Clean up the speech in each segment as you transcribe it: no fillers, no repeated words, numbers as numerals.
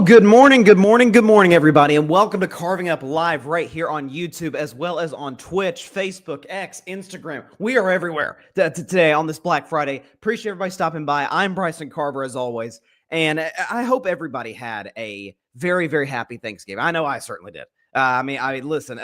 Good morning, everybody, and welcome to Carving Up Live right here on YouTube, as well as on Twitch, Facebook, X, Instagram. We are everywhere today on this Black Friday. Appreciate everybody stopping by. I'm Bryson Carver, as always, and I hope everybody had a very, very happy Thanksgiving. I know I certainly did. Listen,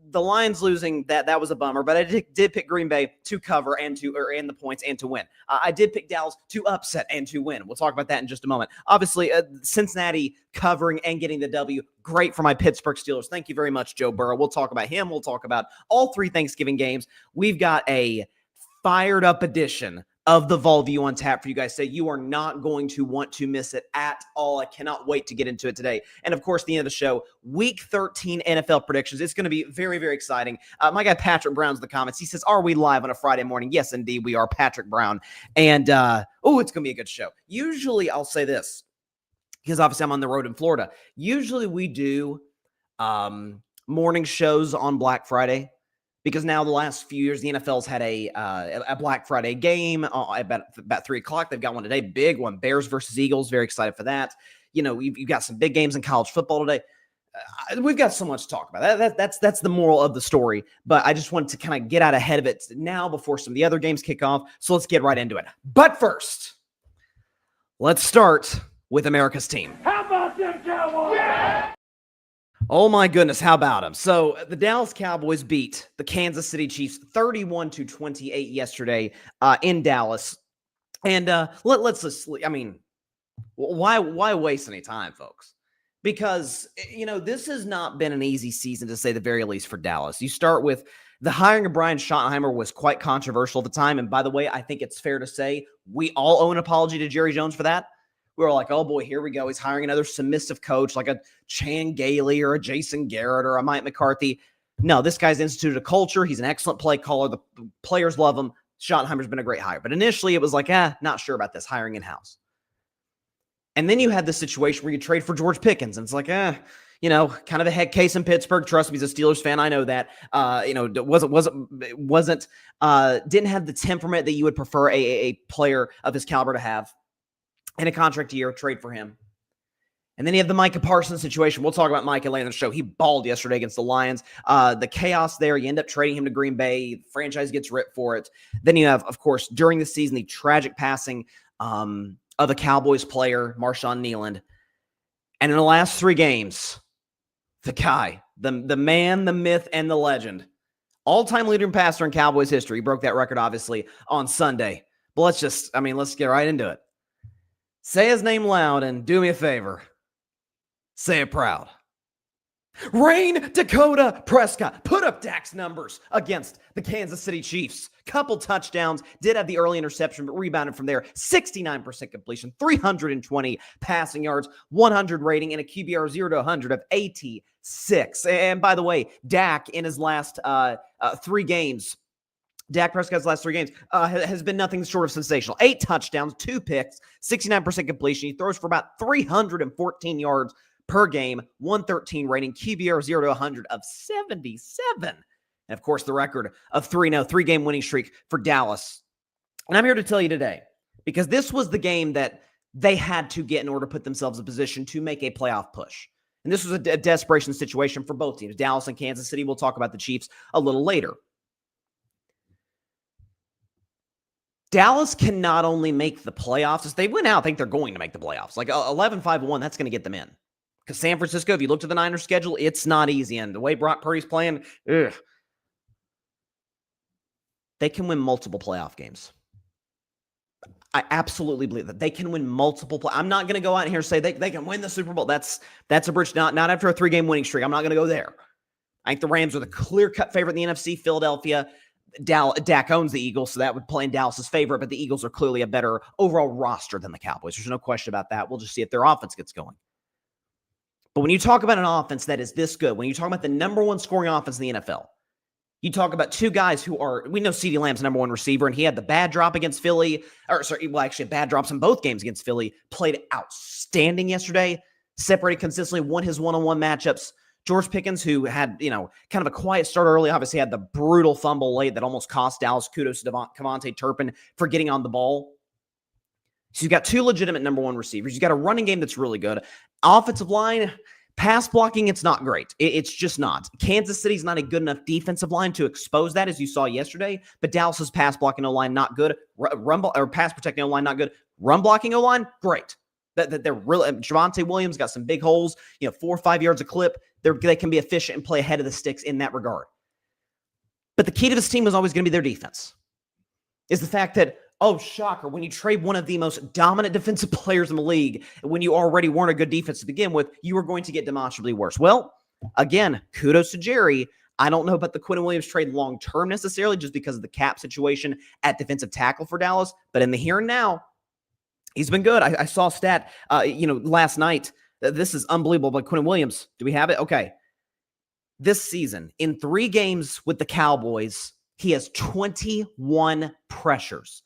the Lions losing, that was a bummer, but I did pick Green Bay to cover and the points and to win. I did pick Dallas to upset and to win. We'll talk about that in just a moment. Obviously, Cincinnati covering and getting the W, great for my Pittsburgh Steelers. Thank you very much, Joe Burrow. We'll talk about him. We'll talk about all three Thanksgiving games. We've got a fired up edition of the Vol View on tap for you guys. Say you are not going to want to miss it at all. I cannot wait to get into it today. And of course, the end of the show, Week 13 NFL predictions. It's going to be very, very exciting. My guy Patrick Brown's in the comments. He says, "Are we live on a Friday morning?" Yes, indeed, we are. Patrick Brown. And it's going to be a good show. Usually, I'll say this because obviously I'm on the road in Florida. Usually, we do morning shows on Black Friday. Because now the last few years, the NFL's had a Black Friday game about 3 o'clock. They've got one today, big one, Bears versus Eagles. Very excited for that. You know, you've got some big games in college football today. We've got so much to talk about. That's the moral of the story. But I just wanted to kind of get out ahead of it now before some of the other games kick off. So let's get right into it. But first, let's start with America's team. How about them Cowboys? Yeah! Oh my goodness, how about them? So the Dallas Cowboys beat the Kansas City Chiefs 31-28 yesterday in Dallas. And let's just, why waste any time, folks? Because, this has not been an easy season, to say the very least, for Dallas. You start with the hiring of Brian Schottenheimer was quite controversial at the time. And by the way, I think it's fair to say we all owe an apology to Jerry Jones for that. We were like, oh boy, here we go. He's hiring another submissive coach like a Chan Gailey or a Jason Garrett or a Mike McCarthy. No, this guy's instituted a culture. He's an excellent play caller. The players love him. Schottenheimer's been a great hire. But initially it was like, not sure about this, hiring in-house. And then you had this situation where you trade for George Pickens. And it's like, kind of a head case in Pittsburgh. Trust me, he's a Steelers fan. I know that. Didn't have the temperament that you would prefer a player of his caliber to have. In a contract year, trade for him. And then you have the Micah Parsons situation. We'll talk about Micah later in the show. He balled yesterday against the Lions. The chaos there, you end up trading him to Green Bay. The franchise gets ripped for it. Then you have, of course, during the season, the tragic passing of a Cowboys player, Marshawn Nealand. And in the last 3 games, the guy, the man, the myth, and the legend, all-time leader and passer in Cowboys history. He broke that record, obviously, on Sunday. But let's get right into it. Say his name loud and do me a favor. Say it proud. Rain Dakota Prescott put up Dak's numbers against the Kansas City Chiefs. Couple touchdowns, did have the early interception, but rebounded from there. 69% completion, 320 passing yards, 100 rating, and a QBR 0 to 100 of 86. And by the way, Dak in his last 3 games, Dak Prescott's last 3 games has been nothing short of sensational. 8 touchdowns, 2 picks, 69% completion. He throws for about 314 yards per game, 113 rating, QBR 0 to 100 of 77. And of course, the record of 3-game winning streak for Dallas. And I'm here to tell you today, because this was the game that they had to get in order to put themselves in position to make a playoff push. And this was a desperation situation for both teams, Dallas and Kansas City. We'll talk about the Chiefs a little later. Dallas can not only make the playoffs, as they win out, I think they're going to make the playoffs. Like 11-5-1, that's going to get them in. Because San Francisco, if you look to the Niners schedule, it's not easy. And the way Brock Purdy's playing, they can win multiple playoff games. I absolutely believe that. They can win multiple. I'm not going to go out here and say they can win the Super Bowl. That's a bridge, not after a 3-game winning streak. I'm not going to go there. I think the Rams are the clear-cut favorite in the NFC. Philadelphia, Dak owns the Eagles, so that would play in Dallas's favor, but the Eagles are clearly a better overall roster than the Cowboys. There's no question about that. We'll just see if their offense gets going. But when you talk about an offense that is this good, when you talk about the number 1 scoring offense in the NFL, you talk about 2 guys who we know CeeDee Lamb's number 1 receiver, and he had the bad drop against Philly, bad drops in both games against Philly, played outstanding yesterday, separated consistently, won his one-on-one matchups. George Pickens, who had, kind of a quiet start early, obviously had the brutal fumble late that almost cost Dallas. Kudos to Kevontae Turpin for getting on the ball. So you've got two legitimate number one receivers. You've got a running game that's really good. Offensive line, pass blocking, it's not great. It's just not. Kansas City's not a good enough defensive line to expose that, as you saw yesterday. But Dallas's pass blocking O-line, not good. Pass protecting O-line, not good. Run blocking O-line, great. That they're really. Javonte Williams got some big holes. 4 or 5 yards a clip. They can be efficient and play ahead of the sticks in that regard. But the key to this team was always going to be their defense. Is the fact that, oh, shocker, when you trade one of the most dominant defensive players in the league, when you already weren't a good defense to begin with, you were going to get demonstrably worse. Well, again, kudos to Jerry. I don't know about the Quinn Williams trade long-term necessarily, just because of the cap situation at defensive tackle for Dallas. But in the here and now, he's been good. I saw a stat, last night. This is unbelievable by Quinn Williams. Do we have it? Okay. This season, in 3 games with the Cowboys, he has 21 pressures.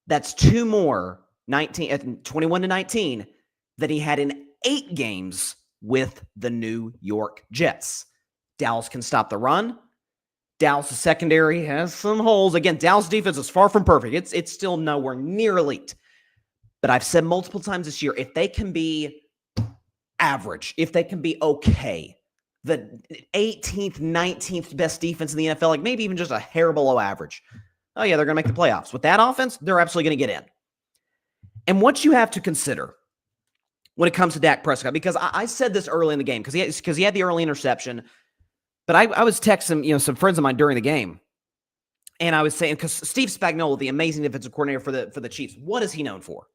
That's 2 more, 21-19, that he had in 8 games with the New York Jets. Dallas can stop the run. Dallas' secondary has some holes. Again, Dallas' defense is far from perfect. It's still nowhere near elite. But I've said multiple times this year, if they can be average, if they can be okay, the 18th, 19th best defense in the NFL, like maybe even just a hair below average, oh yeah, they're going to make the playoffs. With that offense, they're absolutely going to get in. And what you have to consider when it comes to Dak Prescott, because I said this early in the game, because he had the early interception, but I was texting some friends of mine during the game, and I was saying, because Steve Spagnuolo, the amazing defensive coordinator for the Chiefs, what is he known for?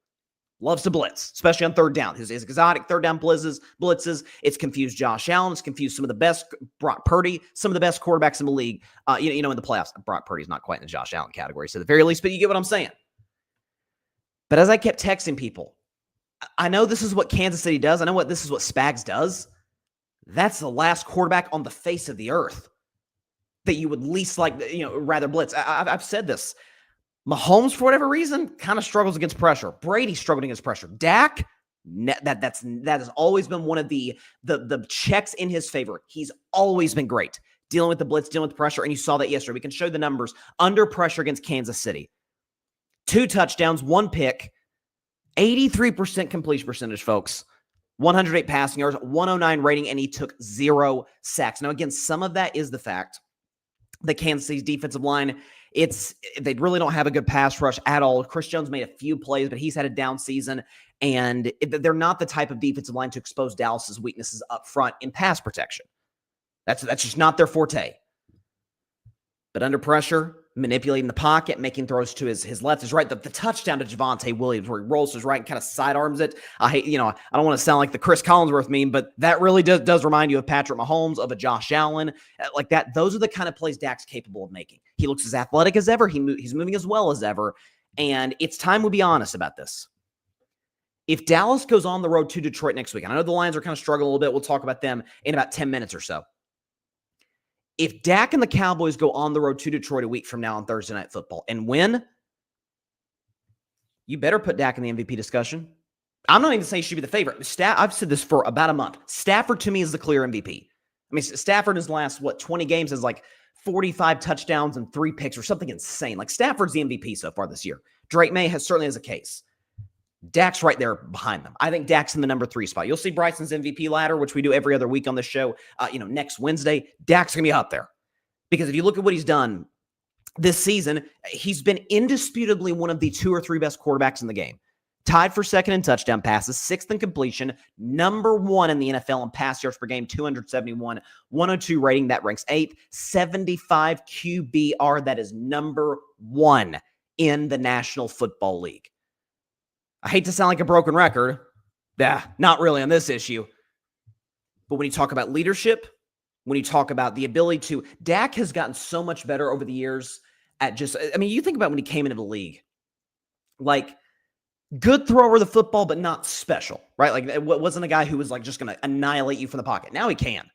Loves to blitz, especially on third down. His exotic third down blitzes. It's confused Josh Allen. It's confused some of the best, Brock Purdy, some of the best quarterbacks in the league, in the playoffs. Brock Purdy's not quite in the Josh Allen category, so at the very least, but you get what I'm saying. But as I kept texting people, I know this is what Kansas City does. I know this is what Spags does. That's the last quarterback on the face of the earth that you would least rather blitz. I've said this. Mahomes, for whatever reason, kind of struggles against pressure. Brady struggled against pressure. Dak, that has always been one of the checks in his favor. He's always been great dealing with the blitz, dealing with the pressure, and you saw that yesterday. We can show the numbers under pressure against Kansas City. 2 touchdowns, 1 pick, 83% completion percentage, folks. 108 passing yards, 109 rating, and he took 0 sacks. Now, again, some of that is the fact that Kansas City's defensive line, they really don't have a good pass rush at all. Chris Jones made a few plays, but he's had a down season, and they're not the type of defensive line to expose Dallas's weaknesses up front in pass protection. That's just not their forte. But under pressure, manipulating the pocket, making throws to his left, his right. The touchdown to Javonte Williams where he rolls to his right and kind of sidearms it. I don't want to sound like the Chris Collinsworth meme, but that really does remind you of Patrick Mahomes, of a Josh Allen, like that. Those are the kind of plays Dak's capable of making. He looks as athletic as ever. He's moving as well as ever. And it's time we be honest about this. If Dallas goes on the road to Detroit next week, and I know the Lions are kind of struggling a little bit. We'll talk about them in about 10 minutes or so. If Dak and the Cowboys go on the road to Detroit a week from now on Thursday Night Football and win, you better put Dak in the MVP discussion. I'm not even saying he should be the favorite. I've said this for about a month. Stafford, to me, is the clear MVP. I mean, Stafford in his last, 20 games has 45 touchdowns and 3 picks or something insane. Stafford's the MVP so far this year. Drake May certainly has a case. Dak's right there behind them. I think Dak's in the number 3 spot. You'll see Bryson's MVP ladder, which we do every other week on this show, next Wednesday. Dak's going to be up there. Because if you look at what he's done this season, he's been indisputably one of the 2 or 3 best quarterbacks in the game. Tied for second in touchdown passes, 6th in completion, number 1 in the NFL in pass yards per game, 271, 102 rating, that ranks 8th, 75 QBR, that is number 1 in the National Football League. I hate to sound like a broken record. Yeah, not really on this issue. But when you talk about leadership, when you talk about the ability to, Dak has gotten so much better over the years at you think about when he came into the league, good thrower of the football, but not special, right? It wasn't a guy who was just going to annihilate you from the pocket. Now he can.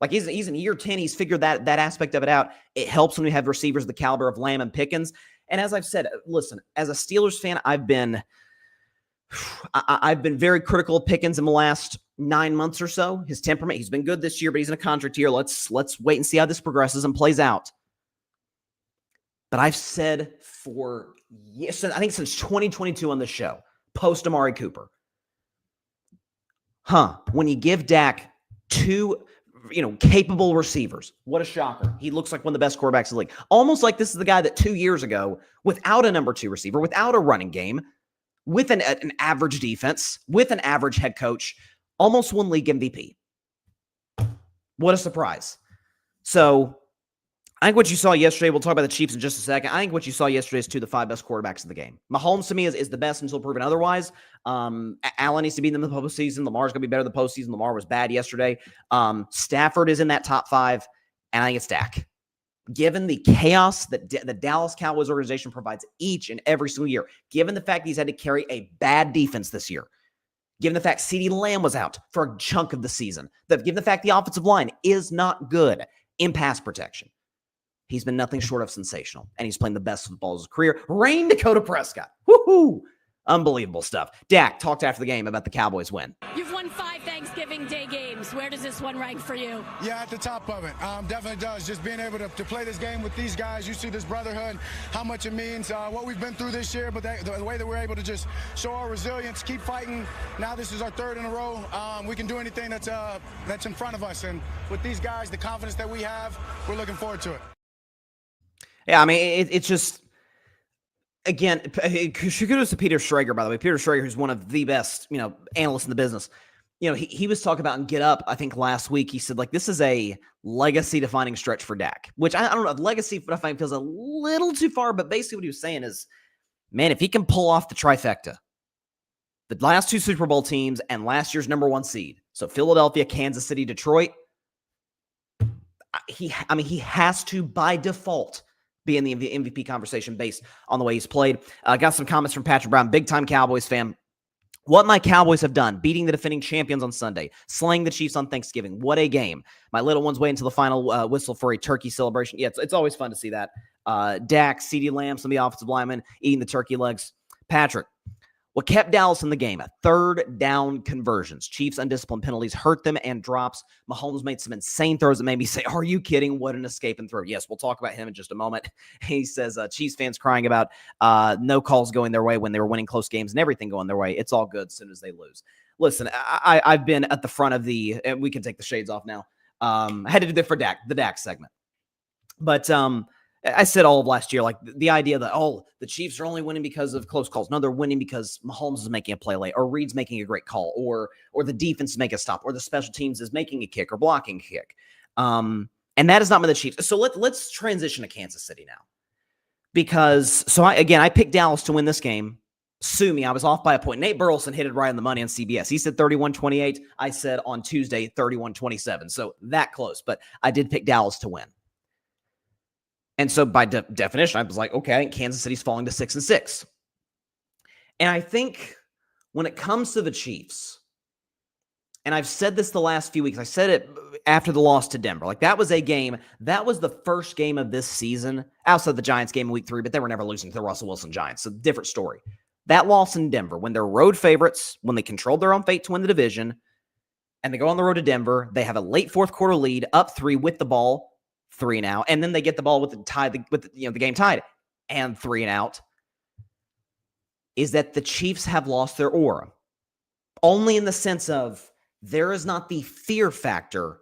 He's in year 10. He's figured that aspect of it out. It helps when we have receivers of the caliber of Lamb and Pickens. And as I've said, listen, as a Steelers fan, I've been very critical of Pickens in the last 9 months or so. His temperament, he's been good this year, but he's in a contract year. Let's wait and see how this progresses and plays out. But I've said for Yes, I think since 2022 on the show, post Amari Cooper. When you give Dak two, capable receivers, what a shocker. He looks like one of the best quarterbacks in the league. Almost like this is the guy that 2 years ago, without a number 2 receiver, without a running game, with an average defense, with an average head coach, almost won league MVP. What a surprise. So I think what you saw yesterday, we'll talk about the Chiefs in just a second. I think what you saw yesterday is 2 of the 5 best quarterbacks in the game. Mahomes, to me, is the best until proven otherwise. Allen needs to be in the postseason. Lamar's going to be better in the postseason. Lamar was bad yesterday. Stafford is in that top 5, and I think it's Dak. Given the chaos that the Dallas Cowboys organization provides each and every single year, given the fact he's had to carry a bad defense this year, given the fact CeeDee Lamb was out for a chunk of the season, given the fact the offensive line is not good in pass protection, he's been nothing short of sensational, and he's playing the best football of his career. Rain Dakota Prescott. Woohoo! Unbelievable stuff. Dak talked after the game about the Cowboys win. You've won 5 Thanksgiving Day games. Where does this one rank for you? Yeah, at the top of it. Definitely does. Just being able to play this game with these guys, you see this brotherhood, how much it means, what we've been through this year, but the way that we're able to just show our resilience, keep fighting. Now this is our 3rd in a row. We can do anything that's in front of us. And with these guys, the confidence that we have, we're looking forward to it. Yeah, I mean, it's just, again, kudos to Peter Schrager, by the way. Peter Schrager, who's one of the best, analysts in the business. He was talking about in Get Up, I think last week, he said, this is a legacy-defining stretch for Dak, which I don't know, legacy-defining feels a little too far, but basically what he was saying is, man, if he can pull off the trifecta, the last 2 Super Bowl teams and last year's number 1 seed, so Philadelphia, Kansas City, Detroit, he has to, by default, be in the MVP conversation based on the way he's played. Got some comments from Patrick Brown, big-time Cowboys fan. What my Cowboys have done, beating the defending champions on Sunday, slaying the Chiefs on Thanksgiving. What a game. My little ones wait until the final whistle for a turkey celebration. Yeah, it's always fun to see that. Dak, CeeDee Lamb, some of the offensive linemen eating the turkey legs. Patrick, what kept Dallas in the game? 3rd down conversions. Chiefs' undisciplined penalties hurt them and drops. Mahomes made some insane throws that made me say, are you kidding? What an escape and throw. Yes, we'll talk about him in just a moment. He says, Chiefs fans crying about no calls going their way when they were winning close games and everything going their way. It's all good as soon as they lose. Listen, I've been at the front of and we can take the shades off now. I had to do that for the Dak segment. But I said all of last year, the idea that, the Chiefs are only winning because of close calls. No, they're winning because Mahomes is making a play late, or Reed's making a great call, or the defense is making a stop, or the special teams is making a kick or blocking a kick. And that is not with the Chiefs. So let's transition to Kansas City now. Because, I picked Dallas to win this game. Sue me, I was off by a point. Nate Burleson hit it right on the money on CBS. He said 31-28. I said on Tuesday, 31-27. So that close. But I did pick Dallas to win. And so by definition, I was like, okay, I think Kansas City's falling to 6-6. And I think when it comes to the Chiefs, and I've said this the last few weeks, I said it after the loss to Denver. That was a game, that was the first game of this season, outside the Giants game in week 3, but they were never losing to the Russell Wilson Giants. So different story. That loss in Denver, when they're road favorites, when they controlled their own fate to win the division, and they go on the road to Denver, they have a late 4th quarter lead, up 3 with the ball, 3 and out, and then they get the ball with the game tied, and 3 and out, is that the Chiefs have lost their aura. Only in the sense of there is not the fear factor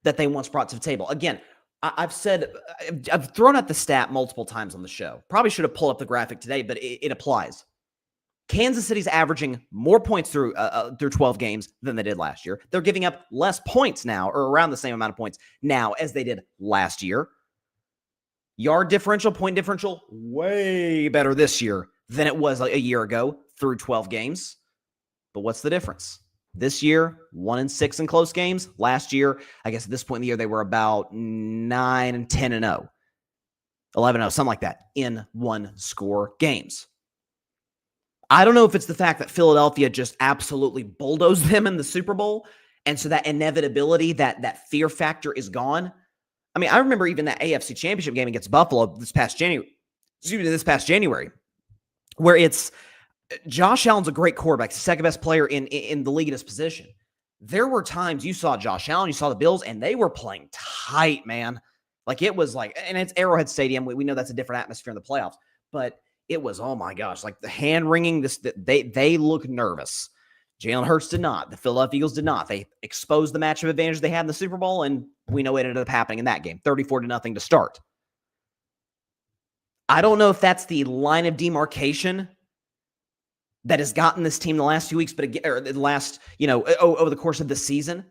that they once brought to the table. Again, I've thrown out the stat multiple times on the show. Probably should have pulled up the graphic today, but it applies. Kansas City's averaging more points through 12 games than they did last year. They're giving up less points now, or around the same amount of points now as they did last year. Yard differential, point differential, way better this year than it was a year ago through 12 games. But what's the difference? This year, 1-6 in close games. Last year, I guess at this point in the year, they were about 9-10-0. 11-0, something like that, in 1-score games. I don't know if it's the fact that Philadelphia just absolutely bulldozed them in the Super Bowl, and so that inevitability, that fear factor is gone. I mean, I remember even that AFC Championship game against Buffalo this past January, where it's Josh Allen's a great quarterback, the second best player in the league at his position. There were times you saw Josh Allen, you saw the Bills, and they were playing tight, man. It was and it's Arrowhead Stadium. We know that's a different atmosphere in the playoffs, but it was, oh my gosh, like the hand wringing. They look nervous. Jalen Hurts did not. The Philadelphia Eagles did not. They exposed the matchup advantage they had in the Super Bowl, and we know it ended up happening in that game, 34-0 to start. I don't know if that's the line of demarcation that has gotten this team the last few weeks, but again, or the last, over the course of the season.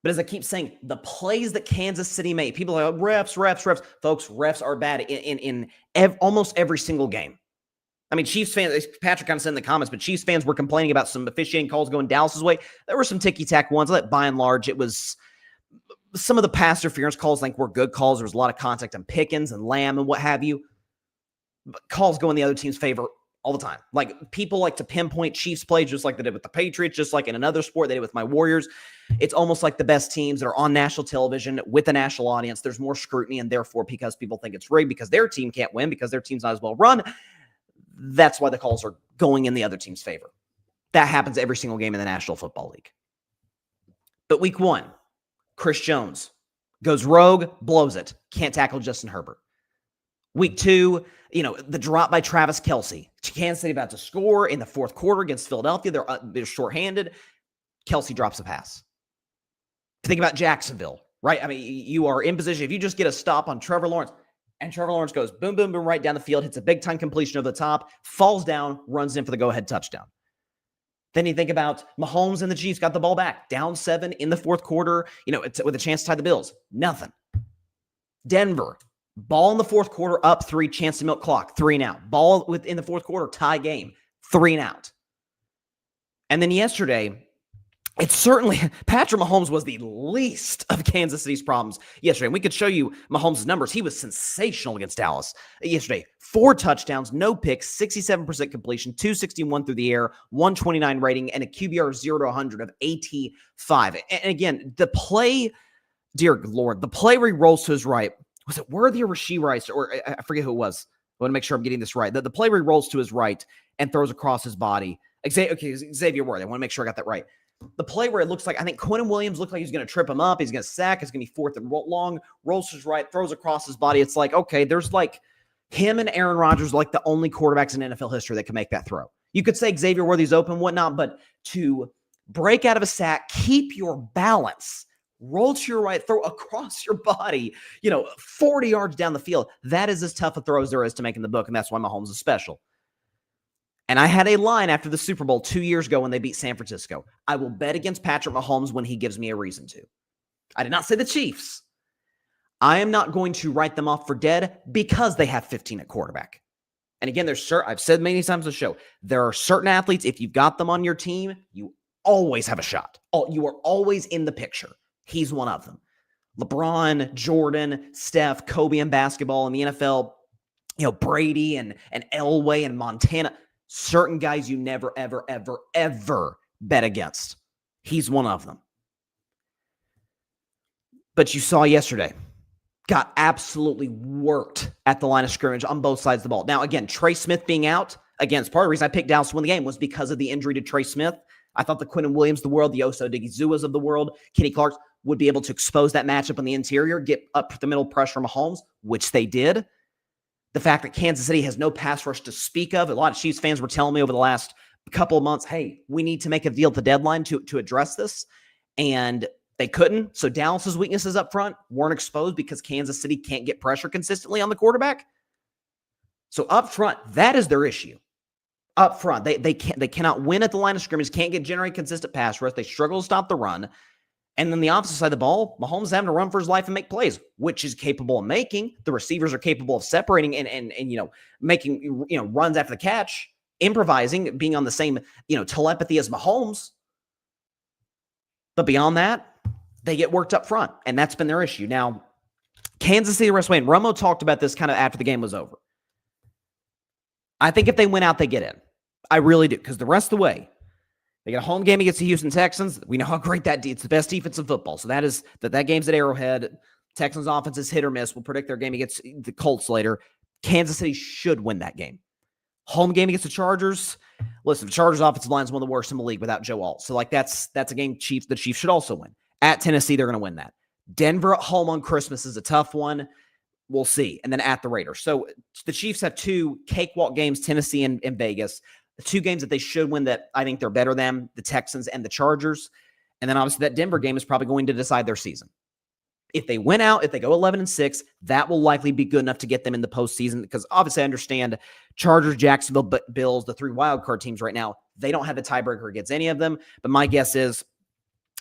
But as I keep saying, the plays that Kansas City made, people are like, refs. Folks, refs are bad in almost every single game. I mean, Chiefs fans, Patrick kind of said in the comments, but Chiefs fans were complaining about some officiating calls going Dallas's way. There were some ticky-tack ones, but by and large, it was some of the pass interference calls, I think, were good calls. There was a lot of contact on Pickens and Lamb and what have you. But calls go in the other team's favor all the time. Like, people like to pinpoint Chiefs play just like they did with the Patriots, just like in another sport they did with my Warriors. It's almost like the best teams that are on national television with a national audience. There's more scrutiny, and therefore, because people think it's rigged, because their team can't win, because their team's not as well run, that's why the calls are going in the other team's favor. That happens every single game in the National Football League. But week 1, Chris Jones goes rogue, blows it. Can't tackle Justin Herbert. Week 2, the drop by Travis Kelce. Kansas City about to score in the fourth quarter against Philadelphia. They're shorthanded. Kelce drops a pass. Think about Jacksonville, right? I mean, you are in position. If you just get a stop on Trevor Lawrence, and Trevor Lawrence goes boom, boom, boom right down the field, hits a big-time completion over the top, falls down, runs in for the go-ahead touchdown. Then you think about Mahomes and the Chiefs got the ball back, down 7 in the fourth quarter, with a chance to tie the Bills. Nothing. Denver, ball in the fourth quarter, up 3, chance to milk clock, 3 and out. Ball within the fourth quarter, tie game, 3 and out. And then yesterday, it's certainly, Patrick Mahomes was the least of Kansas City's problems yesterday. And we could show you Mahomes' numbers. He was sensational against Dallas yesterday. 4 touchdowns, no picks, 67% completion, 261 through the air, 129 rating, and a QBR of 0 to 100 of 85. And again, the play, dear Lord, the play where he rolls to his right, was it Worthy or Rashee Rice? Or I forget who it was. I want to make sure I'm getting this right. The play where he rolls to his right and throws across his body. Xavier Worthy. I want to make sure I got that right. The play where it looks like, I think Quentin Williams looked like he's going to trip him up. He's going to sack. It's going to be 4th and long. Rolls to his right, throws across his body. It's like, okay, there's like him and Aaron Rodgers, like the only quarterbacks in NFL history that can make that throw. You could say Xavier Worthy's open, whatnot, but to break out of a sack, keep your balance, roll to your right, throw across your body, 40 yards down the field. That is as tough a throw as there is to make in the book, and that's why Mahomes is special. And I had a line after the Super Bowl 2 years ago when they beat San Francisco. I will bet against Patrick Mahomes when he gives me a reason to. I did not say the Chiefs. I am not going to write them off for dead because they have 15 at quarterback. And again, I've said many times on the show, there are certain athletes, if you've got them on your team, you always have a shot. You are always in the picture. He's one of them. LeBron, Jordan, Steph, Kobe in basketball, in the NFL, Brady and Elway and Montana. Certain guys you never, ever, ever, ever bet against. He's one of them. But you saw yesterday, got absolutely worked at the line of scrimmage on both sides of the ball. Now, again, Trey Smith being out, again, it's part of the reason I picked Dallas to win the game was because of the injury to Trey Smith. I thought the Quentin Williams of the world, the Oso Odighizuwas of the world, Kenny Clark would be able to expose that matchup on the interior, get up the middle pressure Mahomes, which they did. The fact that Kansas City has no pass rush to speak of. A lot of Chiefs fans were telling me over the last couple of months, hey, we need to make a deal at the deadline to address this. And they couldn't. So Dallas's weaknesses up front weren't exposed because Kansas City can't get pressure consistently on the quarterback. So up front, that is their issue. Up front, they cannot win at the line of scrimmage, can't generate consistent pass rush. They struggle to stop the run. And then the opposite side of the ball, Mahomes having to run for his life and make plays, which he's capable of making. The receivers are capable of separating and making runs after the catch, improvising, being on the same telepathy as Mahomes. But beyond that, they get worked up front, and that's been their issue. Now, Kansas City the rest of the way, and Romo talked about this kind of after the game was over. I think if they win out, they get in. I really do, because the rest of the way, they get a home game against the Houston Texans. We know how great it's the best defense in football. So that game's at Arrowhead. Texans offense is hit or miss. We'll predict their game against the Colts later. Kansas City should win that game. Home game against the Chargers. Listen, the Chargers offensive line is one of the worst in the league without Joe Alt. So that's a game the Chiefs should also win. At Tennessee, they're going to win that. Denver at home on Christmas is a tough one. We'll see. And then at the Raiders. So the Chiefs have 2 cakewalk games, Tennessee and Vegas. The 2 games that they should win that I think they're better than, the Texans and the Chargers. And then obviously that Denver game is probably going to decide their season. If they win out, if they go 11-6, that will likely be good enough to get them in the postseason, because obviously I understand Chargers, Jacksonville, Bills, the 3 wildcard teams right now, they don't have the tiebreaker against any of them. But my guess is,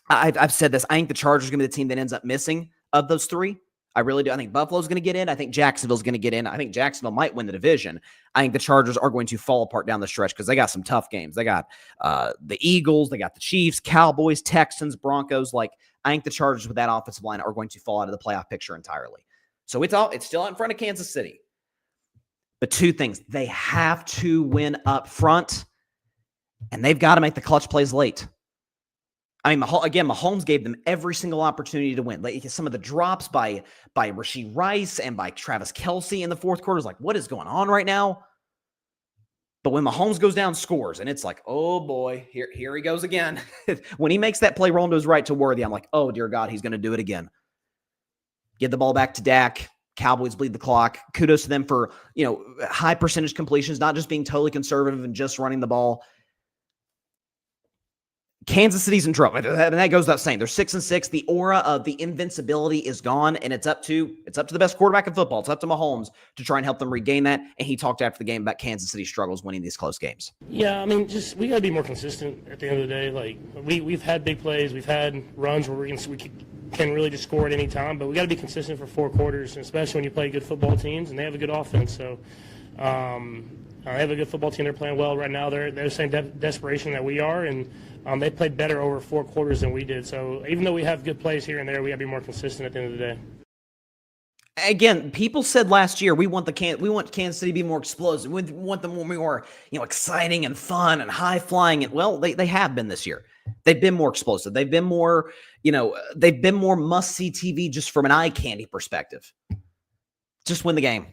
I've said this, I think the Chargers are going to be the team that ends up missing of those 3. I really do. I think Buffalo's going to get in. I think Jacksonville's going to get in. I think Jacksonville might win the division. I think the Chargers are going to fall apart down the stretch because they got some tough games. They got the Eagles, they got the Chiefs, Cowboys, Texans, Broncos. Like, I think the Chargers with that offensive line are going to fall out of the playoff picture entirely. So it's still out in front of Kansas City. But 2 things. They have to win up front, and they've got to make the clutch plays late. I mean, again, Mahomes gave them every single opportunity to win. Like, some of the drops by Rashee Rice and by Travis Kelce in the fourth quarter is like, what is going on right now? But when Mahomes goes down, scores, and it's like, oh boy, here he goes again. When he makes that play rolling to his right to Worthy, I'm like, oh dear God, he's going to do it again. Get the ball back to Dak. Cowboys bleed the clock. Kudos to them for, high percentage completions, not just being totally conservative and just running the ball. Kansas City's in trouble. And that goes without saying. They're 6-6. The aura of the invincibility is gone, and it's up to the best quarterback in football. It's up to Mahomes to try and help them regain that. And he talked after the game about Kansas City struggles winning these close games. Yeah, I mean, we got to be more consistent at the end of the day. Like, we've had big plays, we've had runs where we can really just score at any time, but we got to be consistent for 4 quarters, especially when you play good football teams and they have a good offense. So, they have a good football team. They're playing well right now. They're the same desperation that we are, and they played better over 4 quarters than we did. So even though we have good plays here and there, we got to be more consistent at the end of the day. Again, people said last year we want Kansas City to be more explosive. We want them more exciting and fun and high flying. And well, they have been this year. They've been more explosive. They've been more must see TV just from an eye candy perspective. Just win the game.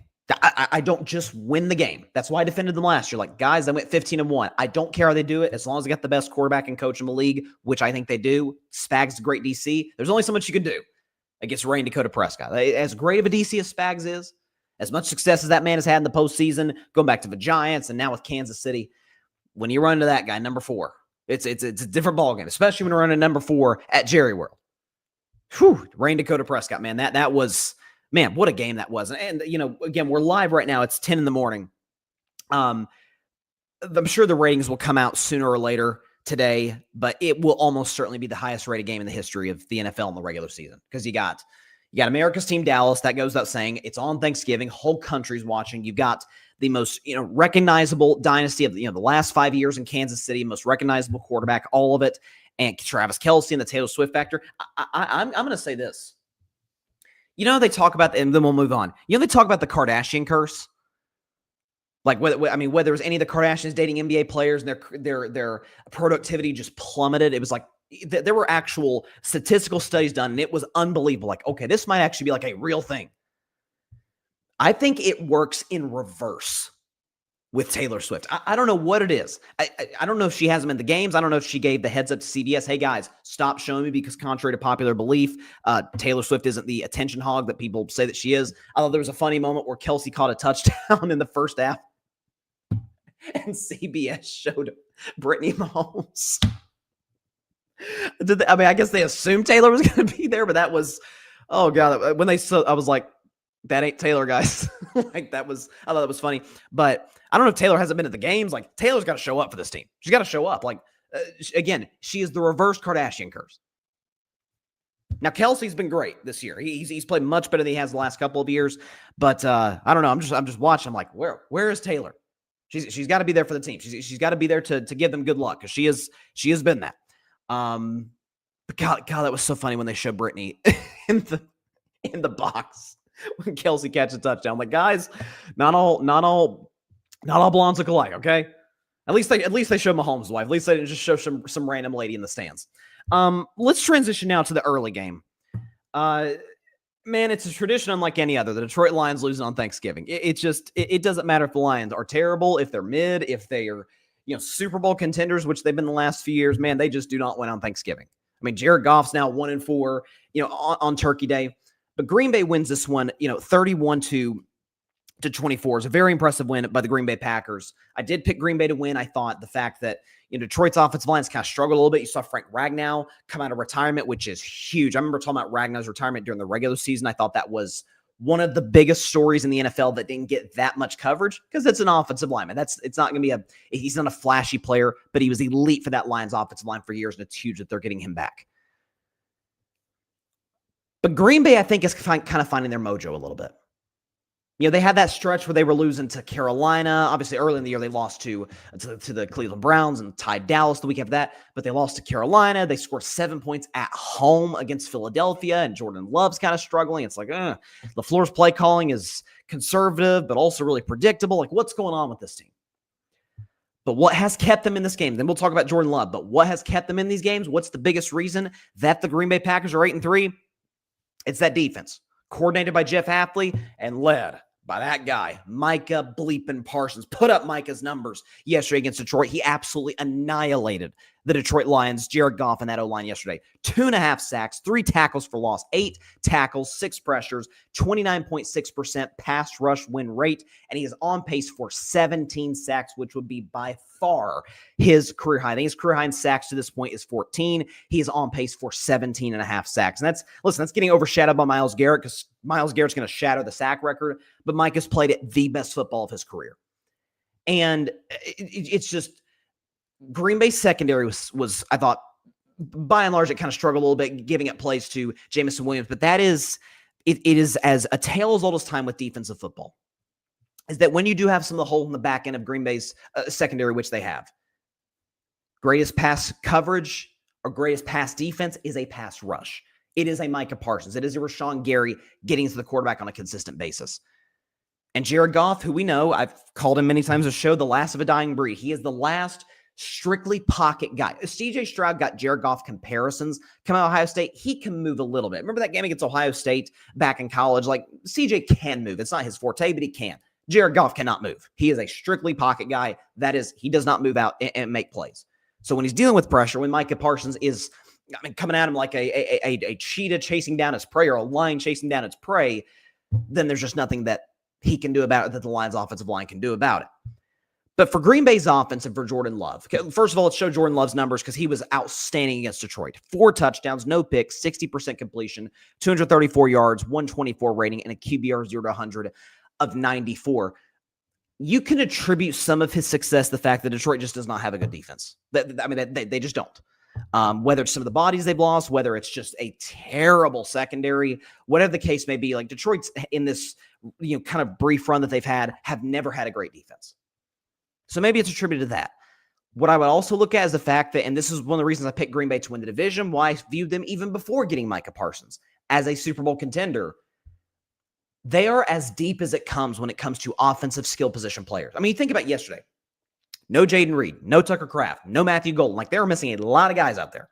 I don't just win the game. That's why I defended them last year. Like, guys, I went 15-1. I don't care how they do it as long as they got the best quarterback and coach in the league, which I think they do. Spags a great DC. There's only so much you can do against Ray and Dakota Prescott. As great of a DC as Spags is, as much success as that man has had in the postseason, going back to the Giants and now with Kansas City, when you run into that guy, number 4, it's a different ballgame, especially when you're running number 4 at Jerry World. Whew, Ray and Dakota Prescott, man, that was... Man, what a game that was. And, again, we're live right now. It's 10 in the morning. I'm sure the ratings will come out sooner or later today, but it will almost certainly be the highest rated game in the history of the NFL in the regular season, because you got America's team, Dallas. That goes without saying. It's on Thanksgiving. Whole country's watching. You've got the most, recognizable dynasty of the last 5 years in Kansas City, most recognizable quarterback, all of it, and Travis Kelce and the Taylor Swift factor. I'm going to say this. They talk about, and then we'll move on. They talk about the Kardashian curse. Like, whether it was any of the Kardashians dating NBA players and their productivity just plummeted. It was like, there were actual statistical studies done, and it was unbelievable. Like, okay, this might actually be like a real thing. I think it works in reverse with Taylor Swift. I don't know what it is. I don't know if she has them in the games. I don't know if she gave the heads up to CBS. Hey, guys, stop showing me, because contrary to popular belief, Taylor Swift isn't the attention hog that people say that she is. Although there was a funny moment where Kelce caught a touchdown in the first half, and CBS showed Brittany Mahomes. I guess they assumed Taylor was going to be there, but that was, oh God, when they saw, I was like, that ain't Taylor, guys. I thought that was funny. But I don't know if Taylor hasn't been at the games. Like, Taylor's got to show up for this team. She's got to show up. Like, again, she is the reverse Kardashian curse. Now, Kelce's been great this year. He's played much better than he has the last couple of years. But I don't know. I'm just watching. I'm like, where is Taylor? She's got to be there for the team. She's got to be there to give them good luck, because she has been that. But God, that was so funny when they showed Brittany in the box when Kelce catches a touchdown. I'm like, guys, not all blondes look alike, okay? At least they showed Mahomes' wife. At least they didn't just show some random lady in the stands. Let's transition now to the early game. Man, it's a tradition unlike any other. The Detroit Lions losing on Thanksgiving. It doesn't matter if the Lions are terrible, if they're mid, if they are Super Bowl contenders, which they've been the last few years. Man, they just do not win on Thanksgiving. I mean, Jared Goff's now 1-4, on Turkey Day. But Green Bay wins this one, 31 to 24 is a very impressive win by the Green Bay Packers. I did pick Green Bay to win. I thought the fact that Detroit's offensive lines kind of struggled a little bit. You saw Frank Ragnow come out of retirement, which is huge. I remember talking about Ragnow's retirement during the regular season. I thought that was one of the biggest stories in the NFL that didn't get that much coverage because it's an offensive lineman. It's not going to be he's not a flashy player, but he was elite for that Lions offensive line for years, and it's huge that they're getting him back. But Green Bay, I think, is kind of finding their mojo a little bit. They had that stretch where they were losing to Carolina. Obviously, early in the year, they lost to the Cleveland Browns and tied Dallas the week after that. But they lost to Carolina. They scored 7 points at home against Philadelphia, and Jordan Love's kind of struggling. It's like, LaFleur's play calling is conservative, but also really predictable. Like, what's going on with this team? But what has kept them in this game? Then we'll talk about Jordan Love. But what has kept them in these games? What's the biggest reason that the Green Bay Packers are 8-3? It's that defense, coordinated by Jeff Hafley and led by that guy, Micah Bleepin Parsons. Put up Micah's numbers yesterday against Detroit. He absolutely annihilated the Detroit Lions, Jared Goff, and that O-line yesterday. 2.5 sacks, 3 tackles for loss, 8 tackles, 6 pressures, 29.6% pass rush win rate, and he is on pace for 17 sacks, which would be by far his career high. I think his career high in sacks to this point is 14. He is on pace for 17.5 sacks. And that's getting overshadowed by Myles Garrett because Myles Garrett's going to shatter the sack record, but Mike has played at the best football of his career. And it's just Green Bay's secondary was I thought, by and large, it kind of struggled a little bit, giving up plays to Jamison Williams. But it is as a tale as old as time with defensive football, is that when you do have some of the hole in the back end of Green Bay's secondary, which they have, greatest pass coverage or greatest pass defense is a pass rush. It is a Micah Parsons. It is a Rashawn Gary getting to the quarterback on a consistent basis. And Jared Goff, who we know, I've called him many times on the show, the last of a dying breed. He is the last strictly pocket guy. CJ Stroud got Jared Goff comparisons coming out of Ohio State. He can move a little bit. Remember that game against Ohio State back in college? Like, CJ can move. It's not his forte, but he can. Jared Goff cannot move. He is a strictly pocket guy. That is, he does not move out and make plays. So when he's dealing with pressure, when Micah Parsons is coming at him like a cheetah chasing down its prey or a lion chasing down its prey, then there's just nothing that he can do about it, that the Lions offensive line can do about it. But for Green Bay's offense and for Jordan Love, first of all, let's show Jordan Love's numbers because he was outstanding against Detroit. 4 touchdowns, no picks, 60% completion, 234 yards, 124 rating, and a QBR 0 to 100 of 94. You can attribute some of his success to the fact that Detroit just does not have a good defense. They just don't. Whether it's some of the bodies they've lost, whether it's just a terrible secondary, whatever the case may be, like Detroit's in this kind of brief run that they've had, have never had a great defense. So maybe it's attributed to that. What I would also look at is the fact that, and this is one of the reasons I picked Green Bay to win the division, why I viewed them even before getting Micah Parsons as a Super Bowl contender. They are as deep as it comes when it comes to offensive skill position players. I mean, think about yesterday. No Jaden Reed, no Tucker Kraft, no Matthew Golden. Like, they were missing a lot of guys out there.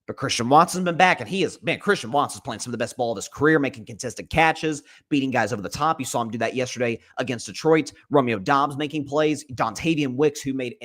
But Christian Watson's been back, and Christian Watson's playing some of the best ball of his career, making contested catches, beating guys over the top. You saw him do that yesterday against Detroit. Romeo Doubs making plays. Dontavian Wicks, who made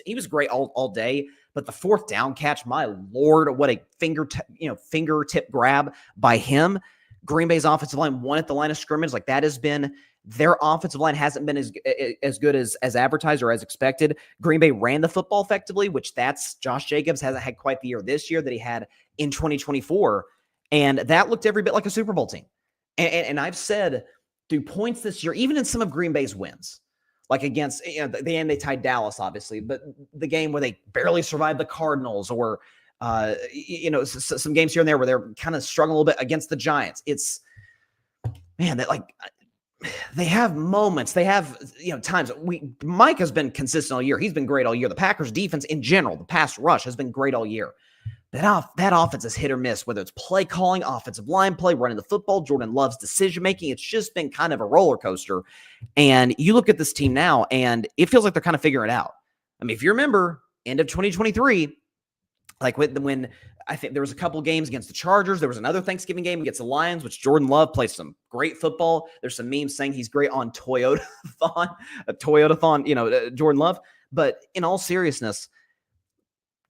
he was great all day. But the 4th down catch, my Lord, what a fingertip grab by him. Green Bay's offensive line won at the line of scrimmage. Like, that has been their offensive line hasn't been as good as advertised or as expected. Green Bay ran the football effectively, which that's Josh Jacobs hasn't had quite the year this year that he had in 2024. And that looked every bit like a Super Bowl team. And I've said through points this year, even in some of Green Bay's wins, like against, the end they tied Dallas, obviously, but the game where they barely survived the Cardinals, or some games here and there where they're kind of struggling a little bit against the Giants. It's, man, that like they have moments. They have, times. Mike has been consistent all year. He's been great all year. The Packers defense in general, the pass rush has been great all year. That offense is hit or miss, whether it's play calling, offensive line play, running the football, Jordan Love's decision-making. It's just been kind of a roller coaster. And you look at this team now, and it feels like they're kind of figuring it out. I mean, if you remember, end of 2023, like when I think there was a couple games against the Chargers, there was another Thanksgiving game against the Lions, which Jordan Love plays some great football. There's some memes saying he's great on Toyota-thon, Jordan Love. But in all seriousness,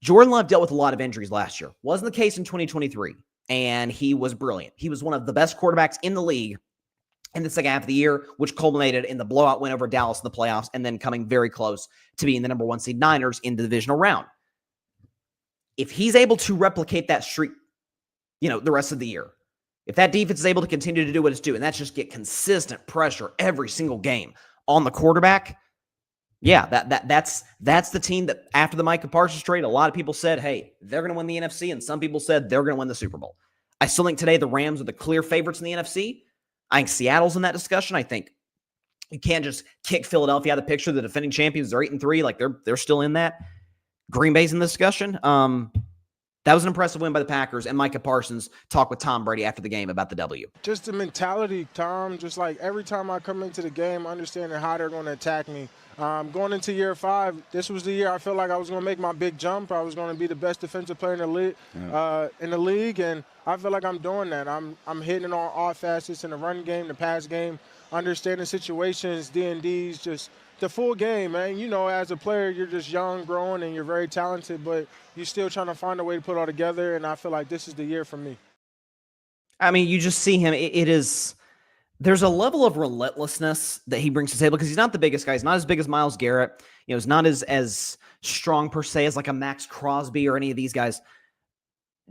Jordan Love dealt with a lot of injuries last year. Wasn't the case in 2023. and he was brilliant. He was one of the best quarterbacks in the league in the second half of the year, which culminated in the blowout win over Dallas in the playoffs, and then coming very close to being the number 1 seed Niners in the divisional round. If he's able to replicate that streak, the rest of the year, if that defense is able to continue to do what it's doing, and that's just get consistent pressure every single game on the quarterback, that's the team that after the Micah Parsons trade, a lot of people said, hey, they're going to win the NFC, and some people said they're going to win the Super Bowl. I still think today the Rams are the clear favorites in the NFC. I think Seattle's in that discussion. I think you can't just kick Philadelphia out of the picture. The defending champions, they're 8-3. Like they're still in that. Green Bay's in the discussion. That was an impressive win by the Packers, and Micah Parsons talked with Tom Brady after the game about the W. Just the mentality, Tom, just like every time I come into the game, understanding how they're going to attack me. Going into year 5, this was the year I felt like I was going to make my big jump. I was going to be the best defensive player in the league, and I feel like I'm doing that. I'm hitting on all facets in the run game, the pass game, understanding situations, D&Ds, just the full game, man. As a player, you're just young, growing, and you're very talented, but you're still trying to find a way to put it all together, and I feel like this is the year for me. I mean, you just see him. There's a level of relentlessness that he brings to the table because he's not the biggest guy. He's not as big as Myles Garrett. He's not as strong per se as like a Max Crosby or any of these guys.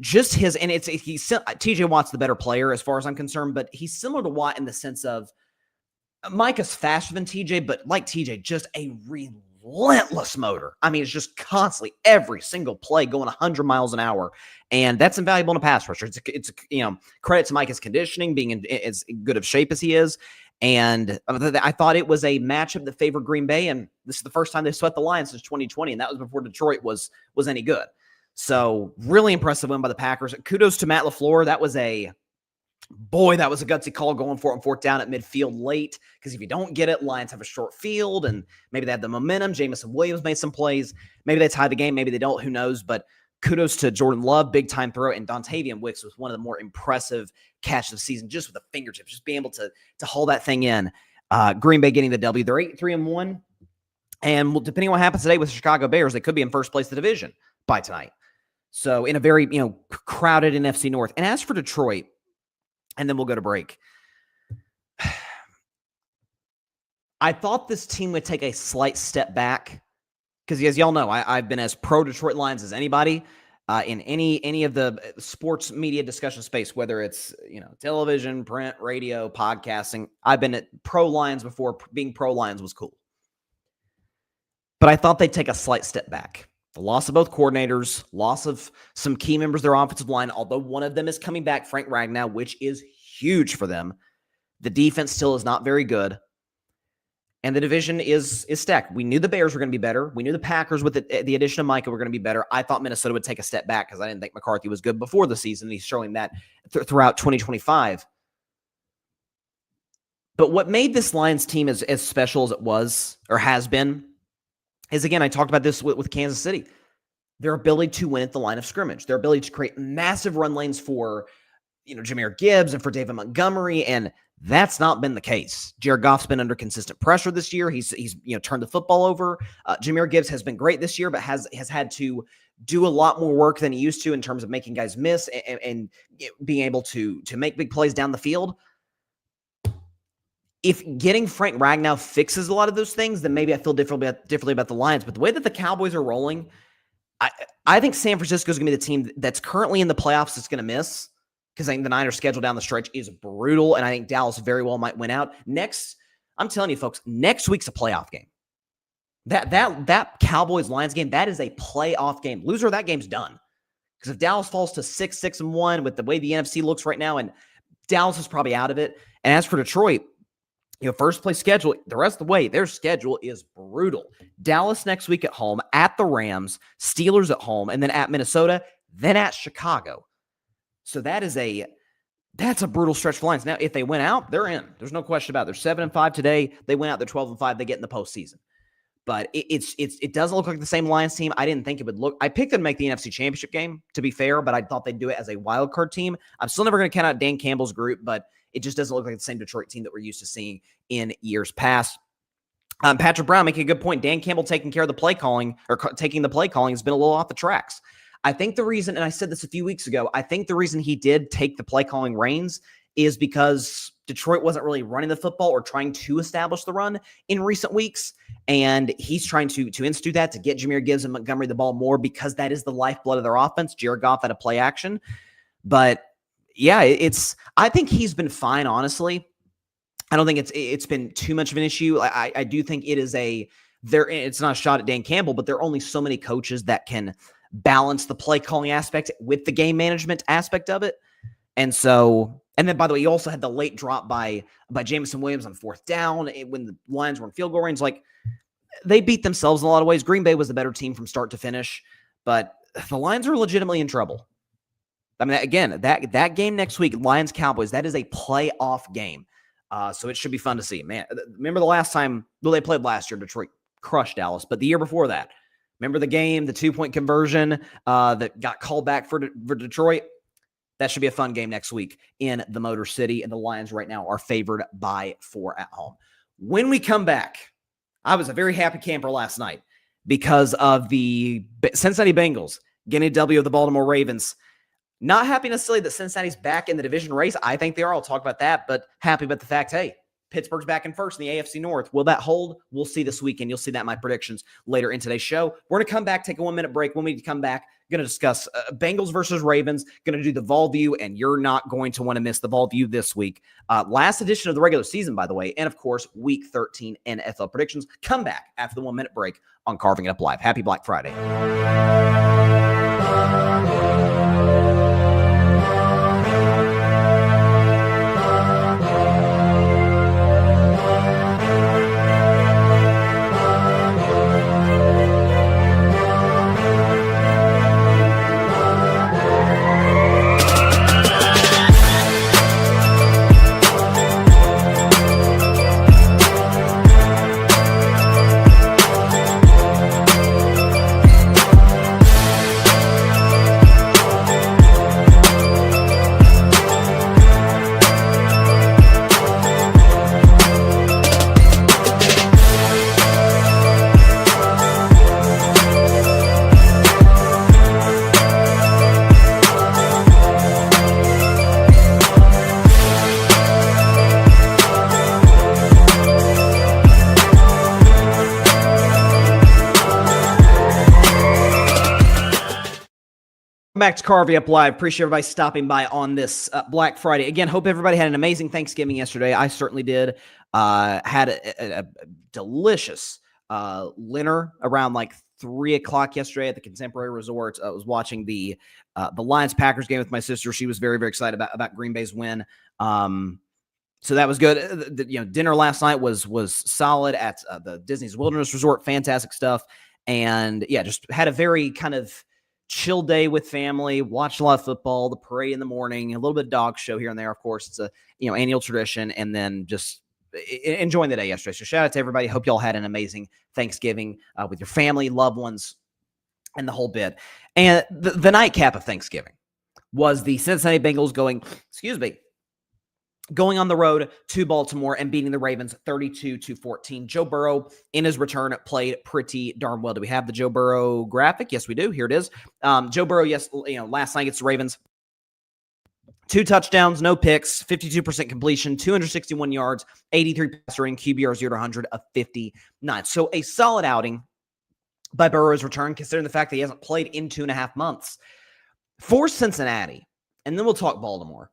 Just he's TJ Watt's the better player as far as I'm concerned, but he's similar to Watt in the sense of Micah's faster than TJ, but like TJ, just a relentless motor. I mean, it's just constantly every single play going 100 miles an hour, and that's invaluable in a pass rusher. It's credit to Micah's conditioning, being in as good of shape as he is, and I thought it was a matchup that favored Green Bay, and this is the first time they swept the Lions since 2020, and that was before Detroit was any good. So really impressive win by the Packers. Kudos to Matt LaFleur. That was a gutsy call going for it on 4th down at midfield late, because if you don't get it, Lions have a short field, and maybe they had the momentum. Jamison Williams made some plays. Maybe they tied the game. Maybe they don't. Who knows? But kudos to Jordan Love, big-time throw, and Dontavian Wicks was one of the more impressive catches of the season, just with the fingertips, just being able to haul that thing in. Green Bay getting the W. They're 8-3-1, and depending on what happens today with the Chicago Bears, they could be in first place in the division by tonight. So in a very crowded NFC North. And as for Detroit, and then we'll go to break. I thought this team would take a slight step back because, as y'all know, I've been as pro Detroit Lions as anybody in any of the sports media discussion space, whether it's television, print, radio, podcasting. I've been at pro Lions before being pro Lions was cool. But I thought they'd take a slight step back. The loss of both coordinators, loss of some key members of their offensive line, although one of them is coming back, Frank Ragnow, which is huge for them. The defense still is not very good. And the division is stacked. We knew the Bears were going to be better. We knew the Packers with the addition of Micah were going to be better. I thought Minnesota would take a step back because I didn't think McCarthy was good before the season. He's showing that throughout 2025. But what made this Lions team as special as it was or has been is, again, I talked about this with Kansas City, their ability to win at the line of scrimmage, their ability to create massive run lanes for, Jahmyr Gibbs and for David Montgomery, and that's not been the case. Jared Goff's been under consistent pressure this year. He's turned the football over. Jahmyr Gibbs has been great this year, but has had to do a lot more work than he used to in terms of making guys miss and being able to make big plays down the field. If getting Frank Ragnow fixes a lot of those things, then maybe I feel differently about the Lions. But the way that the Cowboys are rolling, I think San Francisco is going to be the team that's currently in the playoffs that's going to miss, because I think the Niners' schedule down the stretch is brutal, and I think Dallas very well might win out. I'm telling you, folks, next week's a playoff game. That Cowboys-Lions game, that is a playoff game. Loser of that game's done. Because if Dallas falls to 6-1 with the way the NFC looks right now, and Dallas is probably out of it. And as for Detroit, first place schedule, the rest of the way, their schedule is brutal. Dallas next week at home, at the Rams, Steelers at home, and then at Minnesota, then at Chicago. So that's a brutal stretch for Lions. Now, if they win out, they're in. There's no question about it. They're 7-5 today. They win out, they're 12-5. They get in the postseason. But it doesn't look like the same Lions team. I didn't think it would look. I picked them to make the NFC Championship game, to be fair, but I thought they'd do it as a wild card team. I'm still never going to count out Dan Campbell's group, but it just doesn't look like the same Detroit team that we're used to seeing in years past. Patrick Brown making a good point. Dan Campbell taking the play calling has been a little off the tracks. I think the reason, and I said this a few weeks ago, I think the reason he did take the play calling reins is because Detroit wasn't really running the football or trying to establish the run in recent weeks. And he's trying to institute that, to get Jahmyr Gibbs and Montgomery the ball more, because that is the lifeblood of their offense. Jared Goff had a play action. But yeah, I think he's been fine, honestly. I don't think it's been too much of an issue. I do think it's not a shot at Dan Campbell, but there are only so many coaches that can balance the play calling aspect with the game management aspect of it. And then, by the way, he also had the late drop by Jameson Williams on fourth down when the Lions were in field goal range. Like, they beat themselves in a lot of ways. Green Bay was the better team from start to finish, but the Lions are legitimately in trouble. I mean, again, that game next week, Lions Cowboys, that is a playoff game. So it should be fun to see. Man, remember the last time they played last year, Detroit crushed Dallas, but the year before that, remember the game, the 2-point conversion that got called back for Detroit? That should be a fun game next week in the Motor City, and the Lions right now are favored by 4 at home. When we come back, I was a very happy camper last night because of the Cincinnati Bengals getting a W of the Baltimore Ravens. Not happy necessarily that Cincinnati's back in the division race. I think they are. I'll talk about that, but happy about the fact, hey, Pittsburgh's back in first in the AFC North. Will that hold? We'll see this weekend. You'll see that in my predictions later in today's show. We're going to come back, take a 1-minute break. When we come back, going to discuss Bengals versus Ravens, going to do the Vol View, and you're not going to want to miss the Vol View this week. Last edition of the regular season, by the way, and of course, Week 13 NFL predictions. Come back after the 1-minute break on Carving It Up Live. Happy Black Friday. Back to Carving Up Live. Appreciate everybody stopping by on this Black Friday. Again, hope everybody had an amazing Thanksgiving yesterday. I certainly did. Had a delicious dinner around like 3 o'clock yesterday at the Contemporary Resort. I was watching the Lions-Packers game with my sister. She was very, very excited about Green Bay's win. So that was good. Dinner last night was solid at the Disney's Wilderness Resort. Fantastic stuff. And yeah, just had a very kind of chill day with family, watched a lot of football, the parade in the morning, a little bit of dog show here and there. Of course, it's a annual tradition, and then just enjoying the day yesterday. So shout out to everybody. Hope y'all had an amazing Thanksgiving with your family, loved ones, and the whole bit. And the nightcap of Thanksgiving was the Cincinnati Bengals going on the road to Baltimore and beating the Ravens 32-14. Joe Burrow, in his return, played pretty darn well. Do we have the Joe Burrow graphic? Yes, we do. Here it is. Joe Burrow, last night against the Ravens, 2 touchdowns, no picks, 52% completion, 261 yards, 83 passer rating, QBR 0-100 of 59. So a solid outing by Burrow's return, considering the fact that he hasn't played in 2.5 months. For Cincinnati, and then we'll talk Baltimore,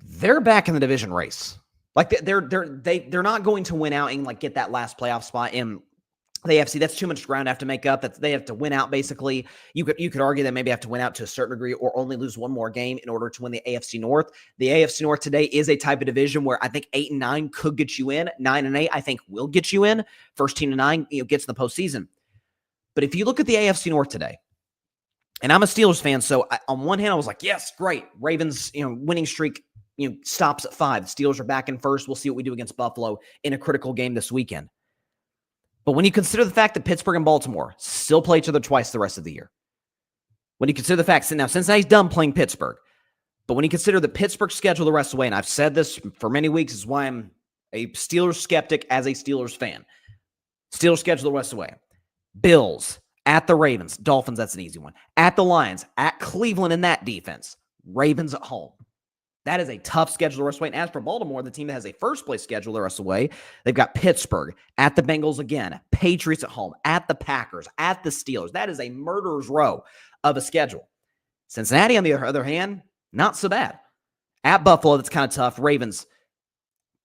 they're back in the division race. Like they're not going to win out and like get that last playoff spot in the AFC. That's too much ground to have to make up. That they have to win out. Basically, you could argue they maybe have to win out to a certain degree, or only lose one more game in order to win the AFC North. The AFC North today is a type of division where I think 8 and 9 could get you in. 9 and 8 I think will get you in. First team to 9 gets in the postseason. But if you look at the AFC North today, and I'm a Steelers fan, so on one hand I was like, yes, great, Ravens, winning streak. Stops at 5. The Steelers are back in first. We'll see what we do against Buffalo in a critical game this weekend. But when you consider the fact that Pittsburgh and Baltimore still play each other twice the rest of the year, when you consider the fact that now Cincinnati's done playing Pittsburgh, but when you consider the Pittsburgh schedule the rest of the way, and I've said this for many weeks, is why I'm a Steelers skeptic as a Steelers fan. Steelers schedule the rest of the way. Bills At the Ravens, Dolphins, that's an easy one. At the Lions, at Cleveland in that defense, Ravens at home. That is a tough schedule the rest of the way. And as for Baltimore, the team that has a first-place schedule the rest of the way, they've got Pittsburgh, at the Bengals again, Patriots at home, at the Packers, at the Steelers. That is a murderer's row of a schedule. Cincinnati, on the other hand, not so bad. At Buffalo, that's kind of tough. Ravens,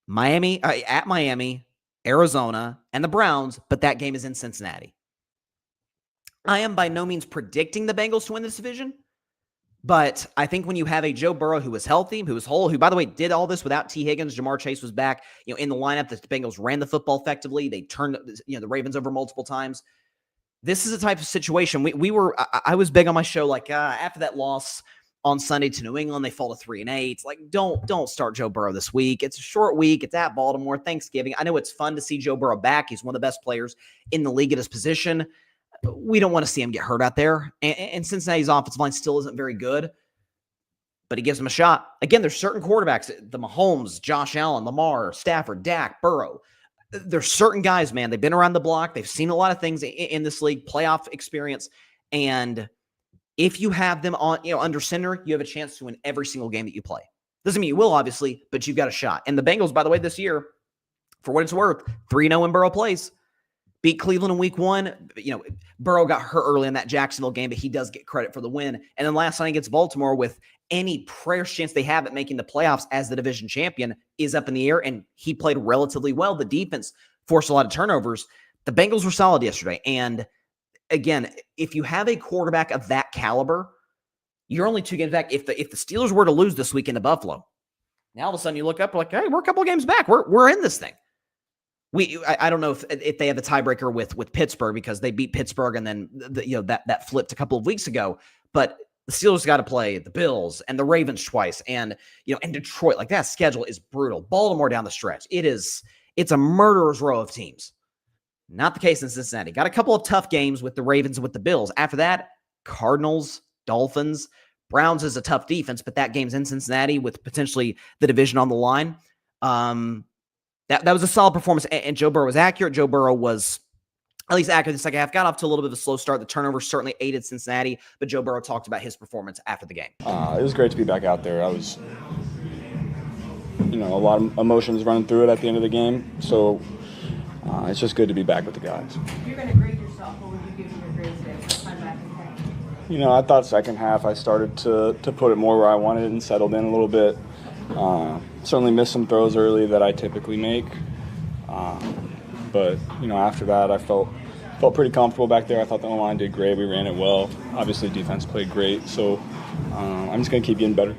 at Miami, Arizona, and the Browns, but that game is in Cincinnati. I am by no means predicting the Bengals to win this division, but I think when you have a Joe Burrow who was healthy, who was whole, who, by the way, did all this without T. Higgins, Jamar Chase was back, in the lineup, the Bengals ran the football effectively. They turned, the Ravens over multiple times. This is a type of situation. I was big on my show, after that loss on Sunday to New England, they fall to 3-8. Like, don't start Joe Burrow this week. It's a short week. It's at Baltimore, Thanksgiving. I know it's fun to see Joe Burrow back. He's one of the best players in the league at his position. We don't want to see him get hurt out there. And Cincinnati's offensive line still isn't very good, but he gives him a shot. Again, there's certain quarterbacks, the Mahomes, Josh Allen, Lamar, Stafford, Dak, Burrow. There's certain guys, man, they've been around the block. They've seen a lot of things in this league, playoff experience. And if you have them on, under center, you have a chance to win every single game that you play. Doesn't mean you will, obviously, but you've got a shot. And the Bengals, by the way, this year, for what it's worth, 3-0 in Burrow plays. Beat Cleveland in week 1. Burrow got hurt early in that Jacksonville game, but he does get credit for the win. And then last night against Baltimore, with any prayer chance they have at making the playoffs as the division champion is up in the air, and he played relatively well. The defense forced a lot of turnovers. The Bengals were solid yesterday. And again, if you have a quarterback of that caliber, you're only 2 games back. If the Steelers were to lose this weekend to Buffalo, now all of a sudden you look up like, hey, we're a couple of games back. We're in this thing. I don't know if they have the tiebreaker with Pittsburgh, because they beat Pittsburgh and then that flipped a couple of weeks ago. But the Steelers got to play the Bills and the Ravens twice, and and Detroit. Like, that schedule is brutal. Baltimore down the stretch, it's a murderer's row of teams. Not the case in Cincinnati. Got a couple of tough games with the Ravens and with the Bills. After that, Cardinals, Dolphins, Browns is a tough defense, but that game's in Cincinnati with potentially the division on the line. That was a solid performance, and Joe Burrow was accurate. Joe Burrow was at least accurate in the second half. Got off to a little bit of a slow start. The turnover certainly aided Cincinnati, but Joe Burrow talked about his performance after the game. It was great to be back out there. I was, a lot of emotions running through it at the end of the game, so it's just good to be back with the guys. If you're going to grade yourself, what would you give your grade today? Time back in game. I thought second half I started to put it more where I wanted and settled in a little bit. Certainly missed some throws early that I typically make. But after that, I felt pretty comfortable back there. I thought the O-line did great. We ran it well. Obviously, defense played great. So I'm just going to keep getting better.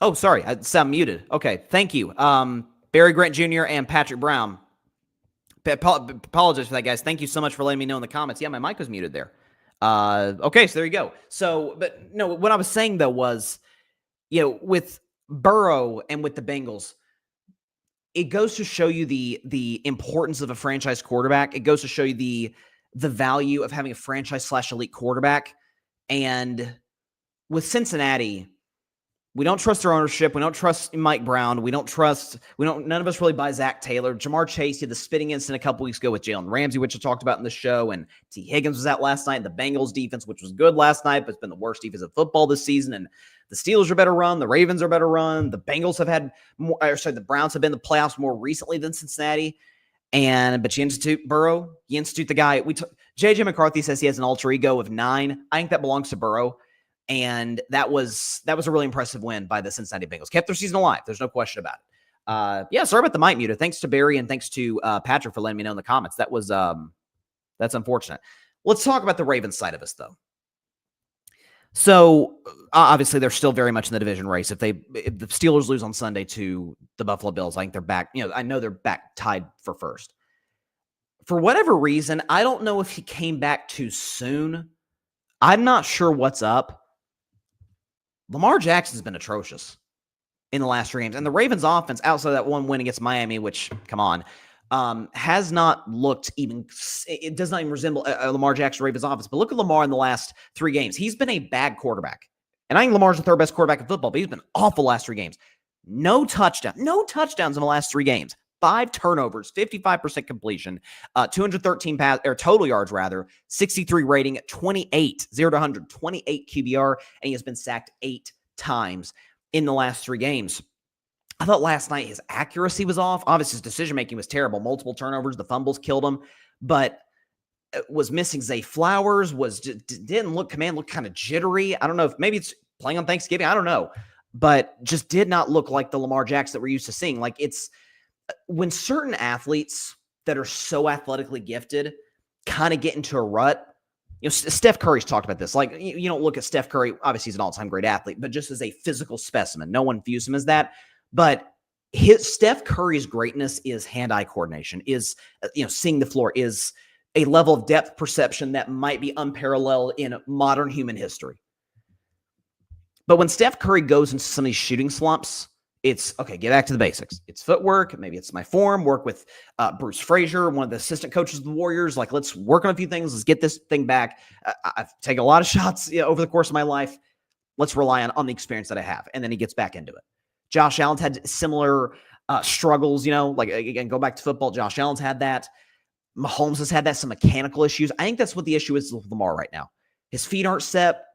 Oh, sorry. I sound muted. Okay. Thank you. Barry Grant Jr. and Patrick Brown. Apologize for that, guys. Thank you so much for letting me know in the comments. Yeah, my mic was muted there. Okay, so there you go. So, but no, what I was saying though was, with Burrow and with the Bengals, it goes to show you the importance of a franchise quarterback. It goes to show you the value of having a franchise / elite quarterback. And with Cincinnati, we don't trust their ownership. We don't trust Mike Brown. None of us really buy Zach Taylor. Jamar Chase had the spitting incident a couple weeks ago with Jalen Ramsey, which I talked about in the show. And T. Higgins was out last night. The Bengals defense, which was good last night, but it's been the worst defense of football this season. And the Steelers are better run. The Ravens are better run. The Bengals have had more, the Browns have been in the playoffs more recently than Cincinnati. But you institute Burrow, you institute the guy. JJ McCarthy says he has an alter ego of 9. I think that belongs to Burrow. And that was a really impressive win by the Cincinnati Bengals. Kept their season alive. There's no question about it. Sorry about the mic muted. Thanks to Barry and thanks to Patrick for letting me know in the comments. That was that's unfortunate. Let's talk about the Ravens side of us, though. So obviously they're still very much in the division race. If the Steelers lose on Sunday to the Buffalo Bills, I think they're back. I know they're back tied for first. For whatever reason, I don't know if he came back too soon. I'm not sure what's up. Lamar Jackson's been atrocious in the last 3 games. And the Ravens offense, outside of that one win against Miami, which, come on, has not looked even – it does not even resemble a Lamar Jackson Ravens offense. But look at Lamar in the last 3 games. He's been a bad quarterback. And I think Lamar's the third best quarterback in football, but he's been awful last 3 games. No touchdowns in the last 3 games. 5 turnovers, 55% completion, 213 total yards, 63 rating, 28, 0 to 100, 28 QBR, and he has been sacked 8 times in the last 3 games. I thought last night his accuracy was off. Obviously, his decision-making was terrible. Multiple turnovers, the fumbles killed him, but was missing Zay Flowers, didn't look kind of jittery. I don't know if maybe it's playing on Thanksgiving. I don't know, but just did not look like the Lamar Jackson that we're used to seeing. Like when certain athletes that are so athletically gifted kind of get into a rut, Steph Curry's talked about this. Like, you don't look at Steph Curry, obviously he's an all-time great athlete, but just as a physical specimen. No one views him as that. But Steph Curry's greatness is hand-eye coordination, is, seeing the floor, is a level of depth perception that might be unparalleled in modern human history. But when Steph Curry goes into some of these shooting slumps, it's, okay, get back to the basics. It's footwork. Maybe it's my form. Work with Bruce Frazier, one of the assistant coaches of the Warriors. Like, let's work on a few things. Let's get this thing back. I've taken a lot of shots over the course of my life. Let's rely on the experience that I have. And then he gets back into it. Josh Allen's had similar struggles, like, again, go back to football. Josh Allen's had that. Mahomes has had that, some mechanical issues. I think that's what the issue is with Lamar right now. His feet aren't set.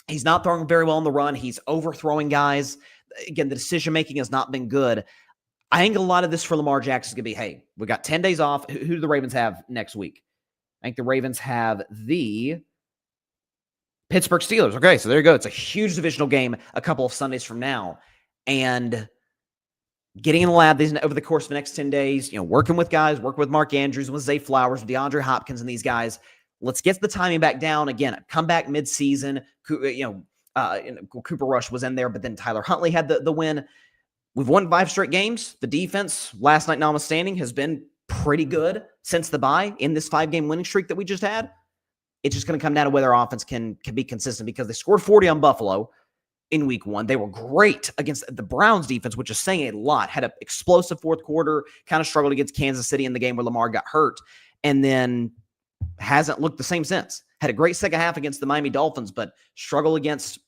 He's not throwing very well on the run. He's overthrowing guys. Again, the decision-making has not been good. I think a lot of this for Lamar Jackson is going to be, hey, we got 10 days off. Who do the Ravens have next week? I think the Ravens have the Pittsburgh Steelers. Okay, so there you go. It's a huge divisional game a couple of Sundays from now. And getting in the lab over the course of the next 10 days, working with guys, working with Mark Andrews, with Zay Flowers, with DeAndre Hopkins and these guys. Let's get the timing back down. Again, come back mid-season, Cooper Rush was in there, but then Tyler Huntley had the win. We've won 5 straight games. The defense, last night notwithstanding, has been pretty good since the bye in this 5-game winning streak that we just had. It's just going to come down to whether our offense can be consistent, because they scored 40 on Buffalo in week 1. They were great against the Browns defense, which is saying a lot. Had an explosive fourth quarter, kind of struggled against Kansas City in the game where Lamar got hurt, and then hasn't looked the same since. Had a great second half against the Miami Dolphins, but struggled against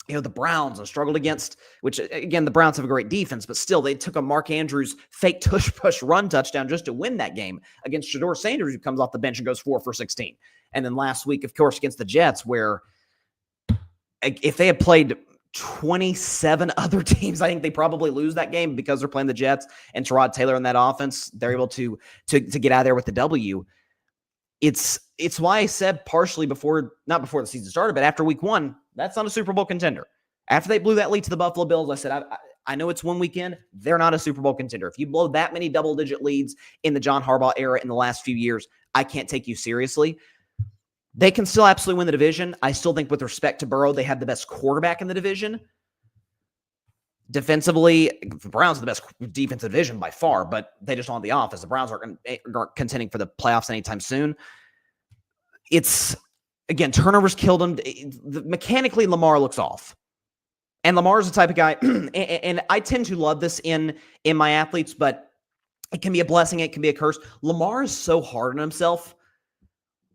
the Browns, and struggled against, which, again, the Browns have a great defense, but still they took a Mark Andrews fake tush-push run touchdown just to win that game against Shedeur Sanders, who comes off the bench and goes 4 for 16. And then last week, of course, against the Jets, where if they had played 27 other teams, I think they probably lose that game, because they're playing the Jets and Tyrod Taylor in that offense. They're able to get out of there with the W. It's why I said partially not before the season started, but after week 1, that's not a Super Bowl contender. After they blew that lead to the Buffalo Bills, I said, I know it's one weekend. They're not a Super Bowl contender. If you blow that many double-digit leads in the John Harbaugh era in the last few years, I can't take you seriously. They can still absolutely win the division. I still think, with respect to Burrow, they have the best quarterback in the division. Defensively, the Browns are the best defensive division by far, but they just don't have the offense. The Browns aren't contending for the playoffs anytime soon. It's again, turnovers killed him. Mechanically, Lamar looks off. And Lamar's the type of guy, and I tend to love this in my athletes, but it can be a blessing, it can be a curse. Lamar is so hard on himself.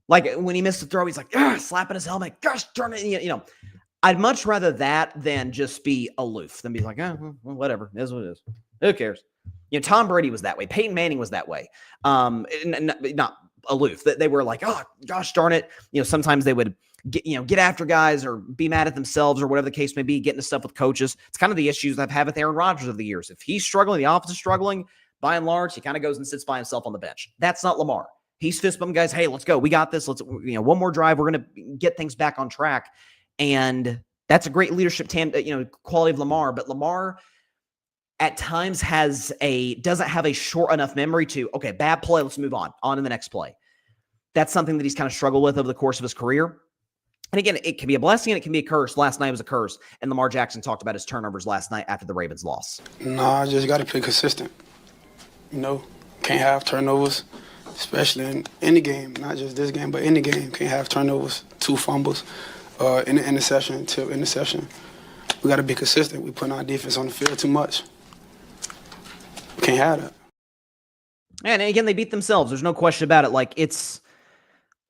Like when he missed the throw, he's like, slapping his helmet, gosh, darn it. You know, I'd much rather that than just be aloof, than be like, well, whatever, it is what it is. Who cares? You know, Tom Brady was that way. Peyton Manning was that way. Not aloof. They were like, oh, gosh darn it. You know, sometimes they would get after guys or be mad at themselves or whatever the case may be, getting into stuff with coaches. It's kind of the issues I've had with Aaron Rodgers over the years. If he's struggling, the offense is struggling, by and large, he kind of goes and sits by himself on the bench. That's not Lamar. He's fist bumping guys. Hey, let's go. We got this. Let's, one more drive. We're going to get things back on track. And that's a great leadership quality of Lamar. But Lamar at times doesn't have a short enough memory to, okay, bad play. Let's move on to the next play. That's something that he's kind of struggled with over the course of his career. And again, it can be a blessing and it can be a curse. Last night was a curse. And Lamar Jackson talked about his turnovers last night after the Ravens loss. No, I just got to play consistent. Can't have turnovers, especially in any game, not just this game, but any game. Can't have turnovers, 2 fumbles, in the interception, tip interception. We got to be consistent. We put our defense on the field too much. We can't have that. And again, they beat themselves. There's no question about it.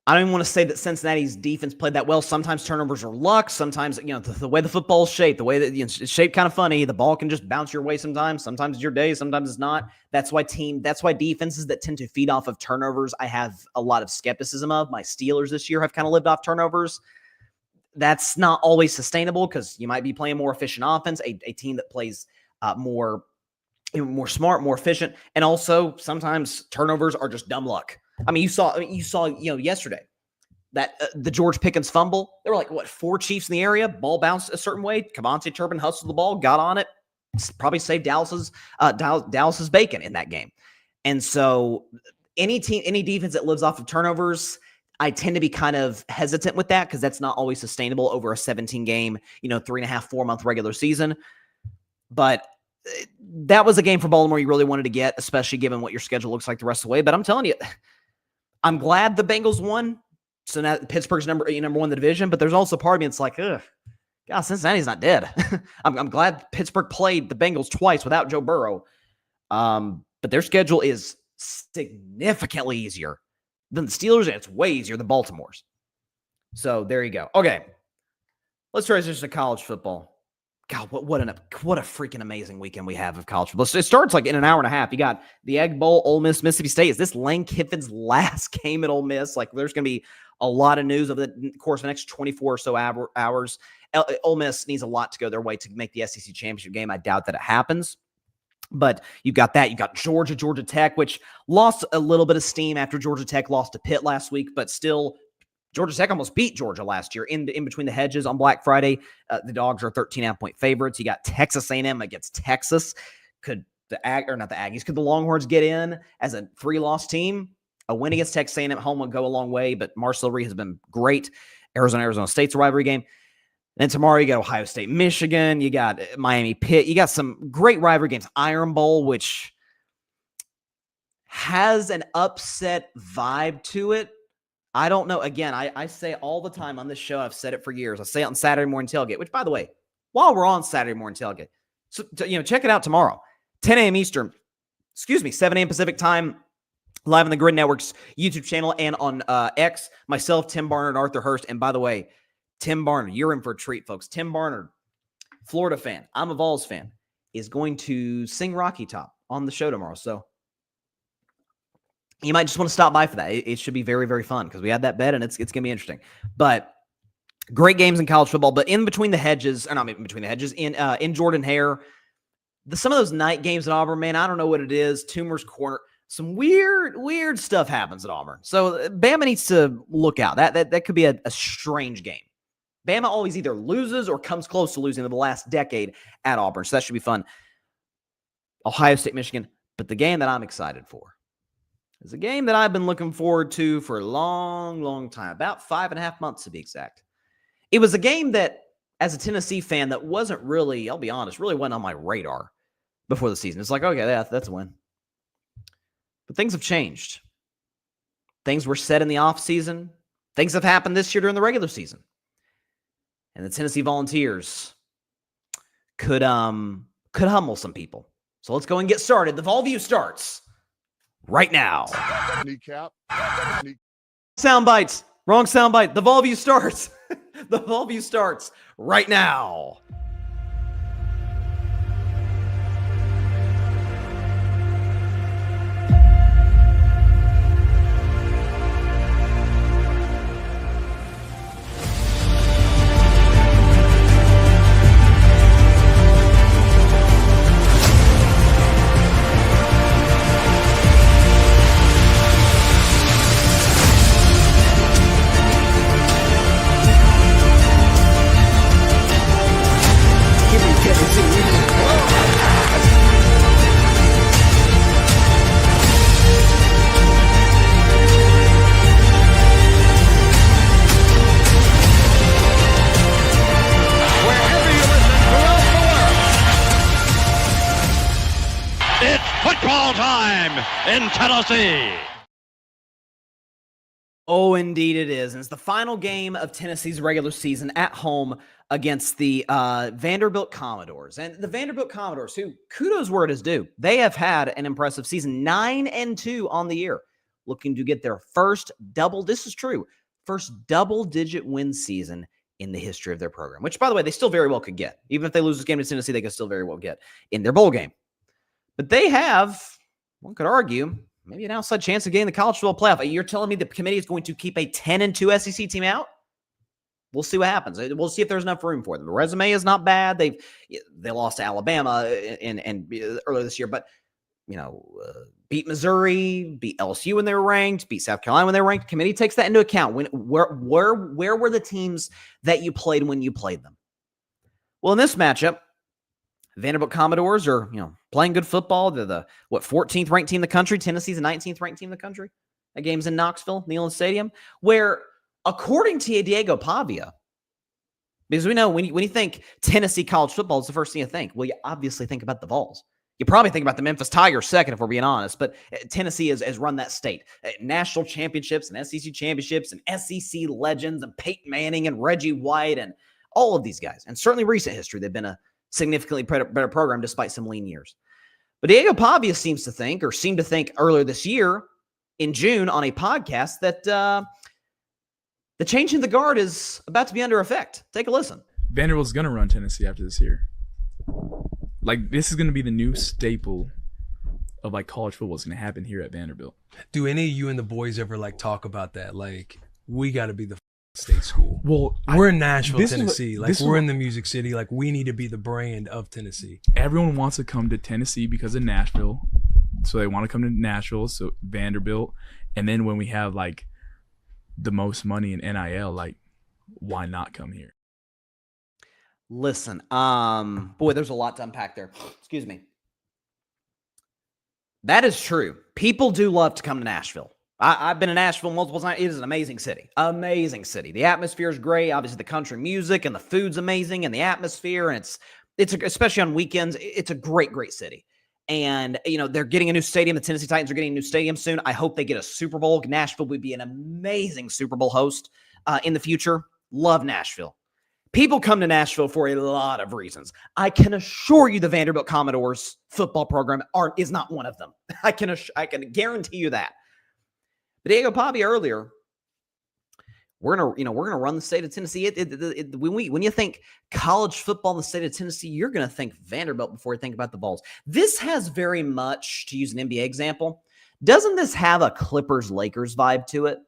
I don't even want to say that Cincinnati's defense played that well. Sometimes turnovers are luck. Sometimes, the way the football's shaped, the way that it's shaped kind of funny. The ball can just bounce your way sometimes. Sometimes it's your day. Sometimes it's not. That's why defenses that tend to feed off of turnovers, I have a lot of skepticism of. My Steelers this year have kind of lived off turnovers. That's not always sustainable because you might be playing more efficient offense, a team that plays more smart, more efficient. And also sometimes turnovers are just dumb luck. I mean, you saw yesterday that the George Pickens fumble. There were 4 Chiefs in the area. Ball bounced a certain way. Kevontae Turpin hustled the ball, got on it, probably saved Dallas's bacon in that game. And so any defense that lives off of turnovers, I tend to be kind of hesitant with that because that's not always sustainable over a 17-game, 3.5-4 month regular season. But that was a game for Baltimore you really wanted to get, especially given what your schedule looks like the rest of the way. But I'm telling you, I'm glad the Bengals won. So now Pittsburgh's number 1 in the division, but there's also part of me that's like, ugh, God, Cincinnati's not dead. I'm glad Pittsburgh played the Bengals twice without Joe Burrow. But their schedule is significantly easier than the Steelers, and it's way easier than Baltimore's. So there you go. Okay, let's transition to college football. God, what a freaking amazing weekend we have of college football. So it starts in an hour and a half. You got the Egg Bowl, Ole Miss, Mississippi State. Is this Lane Kiffin's last game at Ole Miss? There's going to be a lot of news over the course of the next 24 or so hours. Ole Miss needs a lot to go their way to make the SEC championship game. I doubt that it happens. But you got that. You got Georgia Tech, which lost a little bit of steam after Georgia Tech lost to Pitt last week, but still Georgia Tech almost beat Georgia last year in between the hedges on Black Friday. The Dogs are 13.5-point favorites. You got Texas A&M against Texas. Could the Longhorns get in as a 3-loss team? A win against Texas A&M at home would go a long way, but Marcel Reed has been great. Arizona State's a rivalry game. Then tomorrow you got Ohio State, Michigan. You got Miami Pitt. You got some great rivalry games. Iron Bowl, which has an upset vibe to it. I don't know. Again, I say all the time on this show, I've said it for years. I say it on Saturday Morning Tailgate, which, by the way, while we're on Saturday Morning Tailgate, so check it out tomorrow, 10 a.m. Eastern, 7 a.m. Pacific time, live on the Grid Network's YouTube channel and on X. Myself, Tim Barnard, Arthur Hurst. And by the way, Tim Barnard, you're in for a treat, folks. Tim Barnard, Florida fan, I'm a Vols fan, is going to sing Rocky Top on the show tomorrow. So you might just want to stop by for that. It should be very, very fun because we had that bet and it's going to be interesting. But great games in college football. But in between the hedges, or not in between the hedges, in Jordan-Hare, some of those night games at Auburn, man, I don't know what it is. Toomer's Corner, some weird stuff happens at Auburn. So Bama needs to look out. That could be a strange game. Bama always either loses or comes close to losing in the last decade at Auburn. So that should be fun. Ohio State, Michigan. But the game that I'm excited for is a game that I've been looking forward to for a long time, about 5.5 months to be exact. It was a game that, as a Tennessee fan, that wasn't really, I'll be honest, really wasn't on my radar before the season. It's like, okay, that's a win. But things have changed. Things were said in the offseason. Things have happened this year during the regular season. And the Tennessee Volunteers could humble some people. So let's go and get started. The Vol View starts right now. Kneecap. Sound bites. Wrong sound bite. The Vol View starts. The Vol View starts right now. In Tennessee. Oh, indeed it is. And it's the final game of Tennessee's regular season at home against the Vanderbilt Commodores. And the Vanderbilt Commodores, who, kudos where it is due, they have had an impressive season, 9-2 on the year, looking to get their first double-digit win season in the history of their program, which, by the way, they still very well could get. Even if they lose this game to Tennessee, they could still very well get in their bowl game. But they have, one could argue, maybe an outside chance of getting the college football playoff. You're telling me the committee is going to keep a 10-2 SEC team out? We'll see what happens. We'll see if there's enough room for them. The resume is not bad. They lost to Alabama and earlier this year, but beat Missouri, beat LSU when they were ranked, beat South Carolina when they were ranked. Committee takes that into account. Where were the teams that you played when you played them? Well, in this matchup, Vanderbilt Commodores are, playing good football. They're the 14th ranked team in the country. Tennessee's the 19th ranked team in the country. That game's in Knoxville, Neyland Stadium, where, according to Diego Pavia, because we know when you think Tennessee college football, it's the first thing you think. Well, you obviously think about the Vols. You probably think about the Memphis Tigers second, if we're being honest. But Tennessee has run that state. National championships and SEC championships and SEC legends and Peyton Manning and Reggie White and all of these guys. And certainly recent history, they've been a significantly better program despite some lean years. But Diego Pavia seemed to think earlier this year in June on a podcast that the change in the guard is about to be under effect. Take a listen. Vanderbilt's going to run Tennessee after this year. This is going to be the new staple of college football is going to happen here at Vanderbilt. Do any of you and the boys ever talk about that? We got to be the state school. Well, we're in Nashville, Tennessee. We're in the Music City. We need to be the brand of Tennessee. Everyone wants to come to Tennessee because of Nashville. So they want to come to Nashville, so Vanderbilt. And then when we have the most money in NIL, why not come here? Listen, boy, there's a lot to unpack there. Excuse me. That is true. People do love to come to Nashville. I've been in Nashville multiple times. It is an amazing city. Amazing city. The atmosphere is great. Obviously, the country music and the food's amazing and the atmosphere. And it's especially on weekends, it's a great, great city. And, they're getting a new stadium. The Tennessee Titans are getting a new stadium soon. I hope they get a Super Bowl. Nashville would be an amazing Super Bowl host in the future. Love Nashville. People come to Nashville for a lot of reasons. I can assure you the Vanderbilt Commodores football program is not one of them. I can guarantee you that. But Diego Pavia earlier, we're gonna run the state of Tennessee. When you think college football in the state of Tennessee, you're gonna think Vanderbilt before you think about the Vols. This has very much, to use an NBA example, doesn't this have a Clippers-Lakers vibe to it?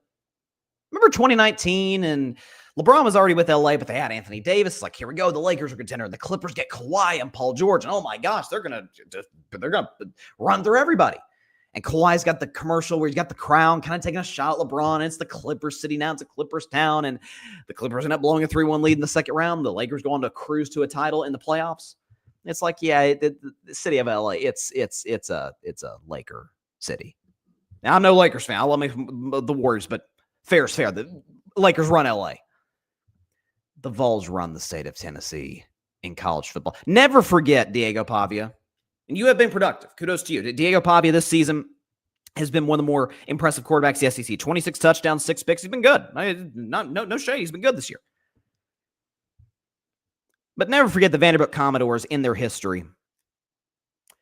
Remember 2019 and LeBron was already with LA, but they had Anthony Davis. It's here we go. The Lakers are contender. The Clippers get Kawhi and Paul George, and oh my gosh, they're gonna run through everybody. And Kawhi's got the commercial where he's got the crown, kind of taking a shot at LeBron. And it's the Clippers city now. It's a Clippers town. And the Clippers end up blowing a 3-1 lead in the second round. The Lakers go on to cruise to a title in the playoffs. It's the city of LA, it's a Laker city. Now, I'm no Lakers fan. I love the Warriors, but fair is fair. The Lakers run LA. The Vols run the state of Tennessee in college football. Never forget Diego Pavia. And you have been productive. Kudos to you. Diego Pavia this season, has been one of the more impressive quarterbacks in the SEC. 26 touchdowns, 6 picks. He's been good. No shade. He's been good this year. But never forget the Vanderbilt Commodores in their history.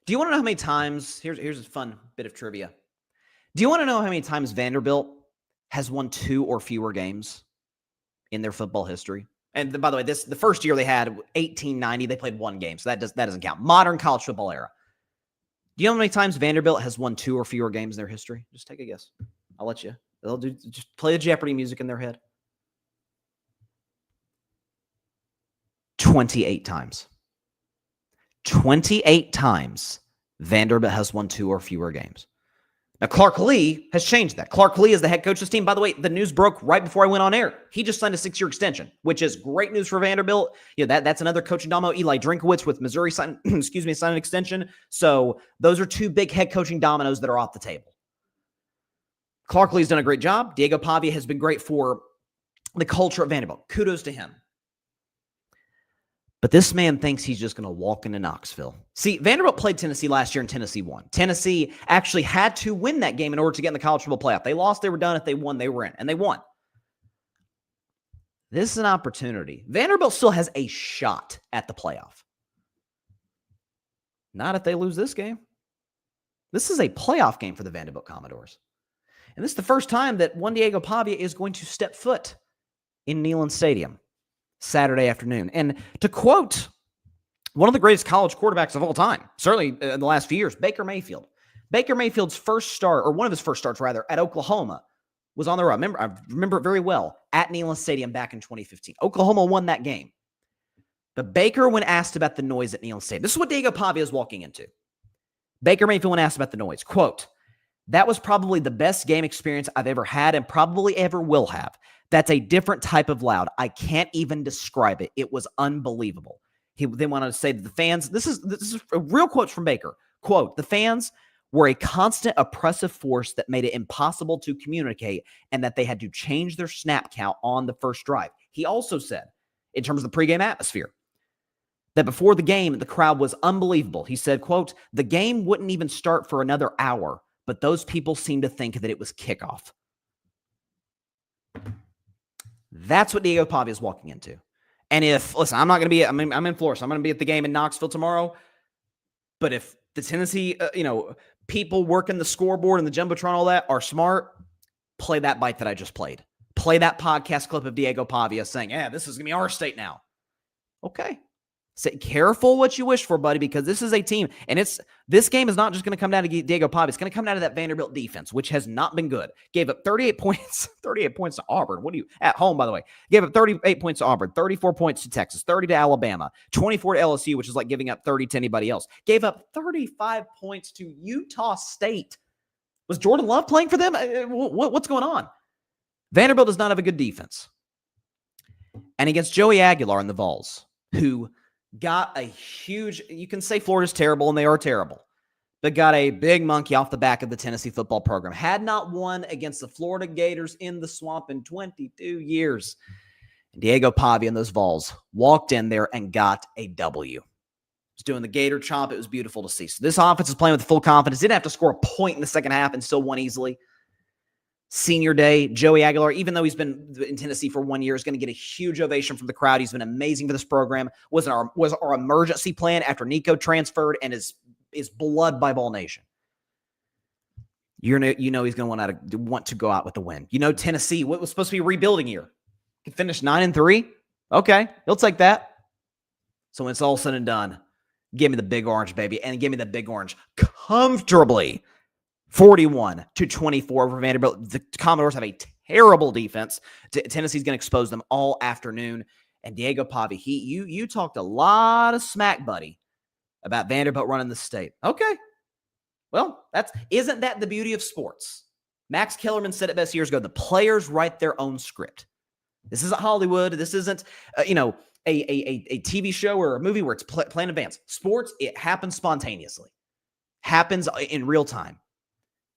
Do you want to know how many times? Here's a fun bit of trivia. Do you want to know how many times Vanderbilt has won 2 or fewer games in their football history? And by the way, the first year they had 1890, they played 1 game, so that doesn't count. Modern college football era. Do you know how many times Vanderbilt has won 2 or fewer games in their history? Just take a guess. I'll let you. Just play the Jeopardy music in their head. 28 times. 28 times Vanderbilt has won 2 or fewer games. Now, Clark Lee has changed that. Clark Lee is the head coach of this team. By the way, the news broke right before I went on air. He just signed a 6-year extension, which is great news for Vanderbilt. That's another coaching domino. Eli Drinkowitz with Missouri signed an extension. So those are 2 big head coaching dominoes that are off the table. Clark Lee's done a great job. Diego Pavia has been great for the culture of Vanderbilt. Kudos to him. But this man thinks he's just going to walk into Knoxville. See, Vanderbilt played Tennessee last year and Tennessee won. Tennessee actually had to win that game in order to get in the college football playoff. They lost, they were done. If they won, they were in. And they won. This is an opportunity. Vanderbilt still has a shot at the playoff. Not if they lose this game. This is a playoff game for the Vanderbilt Commodores. And this is the first time that one Diego Pavia is going to step foot in Neyland Stadium Saturday afternoon. And to quote one of the greatest college quarterbacks of all time, certainly in the last few years, Baker Mayfield. Baker Mayfield's first start, or one of his first starts rather, at Oklahoma was on the road. I remember it very well, at Neyland Stadium back in 2015. Oklahoma won that game. But Baker, when asked about the noise at Neyland Stadium, this is what Diego Pavia is walking into. Baker Mayfield, when asked about the noise, quote, "That was probably the best game experience I've ever had and probably ever will have. That's a different type of loud. I can't even describe it. It was unbelievable." He then went on to say that the fans, this is a real quote from Baker. Quote, "The fans were a constant oppressive force that made it impossible to communicate and that they had to change their snap count on the first drive." He also said, in terms of the pregame atmosphere, that before the game, the crowd was unbelievable. He said, quote, "The game wouldn't even start for another hour, but those people seemed to think that it was kickoff." That's what Diego Pavia is walking into. And listen, I'm not going to be, I'm in Florida, so I'm going to be at the game in Knoxville tomorrow. But if the Tennessee, people working the scoreboard and the Jumbotron, all that, are smart, play that bite that I just played. Play that podcast clip of Diego Pavia saying, "Yeah, this is going to be our state now." Okay. Say, careful what you wish for, buddy, because this is a team. And this game is not just going to come down to Diego Pavia. It's going to come down to that Vanderbilt defense, which has not been good. Gave up 38 points to Auburn. At home, by the way. Gave up 38 points to Auburn, 34 points to Texas, 30 to Alabama, 24 to LSU, which is like giving up 30 to anybody else. Gave up 35 points to Utah State. Was Jordan Love playing for them? What's going on? Vanderbilt does not have a good defense. And against Joey Aguilar and the Vols, who got a huge, you can say Florida's terrible, and they are terrible, but got a big monkey off the back of the Tennessee football program. Had not won against the Florida Gators in the swamp in 22 years. And Diego Pavia and those Vols walked in there and got a W. Was doing the Gator chomp. It was beautiful to see. So this offense is playing with full confidence. Didn't have to score a point in the second half and still won easily. Senior day, Joey Aguilar, even though he's been in Tennessee for 1 year, is going to get a huge ovation from the crowd. He's been amazing for this program. Was our emergency plan after Nico transferred and is beloved by Ball Nation. He's going to want to go out with the win. Tennessee, what was supposed to be a rebuilding year, can finish 9-3. Okay, he'll take that. So when it's all said and done, give me the Big Orange, baby, and give me the Big Orange comfortably. 41-24 over Vanderbilt. The Commodores have a terrible defense. Tennessee's going to expose them all afternoon. And Diego Pavia, you talked a lot of smack, buddy, about Vanderbilt running the state. Okay. Well, isn't that the beauty of sports? Max Kellerman said it best years ago. The players write their own script. This isn't Hollywood. This isn't, a TV show or a movie where it's planned in advance. Sports, it happens spontaneously. Happens in real time.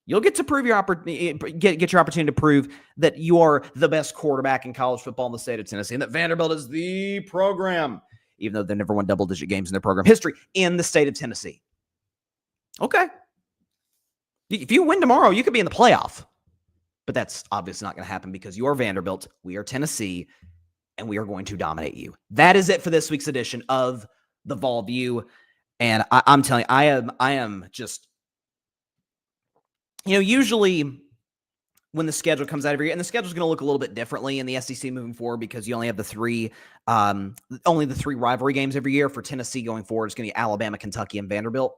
You'll get to prove your get your opportunity to prove that you are the best quarterback in college football in the state of Tennessee and that Vanderbilt is the program, even though they never won double-digit games in their program history in the state of Tennessee. Okay. If you win tomorrow, you could be in the playoff. But that's obviously not going to happen because you are Vanderbilt, we are Tennessee, and we are going to dominate you. That is it for this week's edition of the Vol View. And I'm telling you, I am just, usually when the schedule comes out every year, and the schedule is going to look a little bit differently in the SEC moving forward because you only have the three rivalry games every year. For Tennessee going forward, it's going to be Alabama, Kentucky, and Vanderbilt.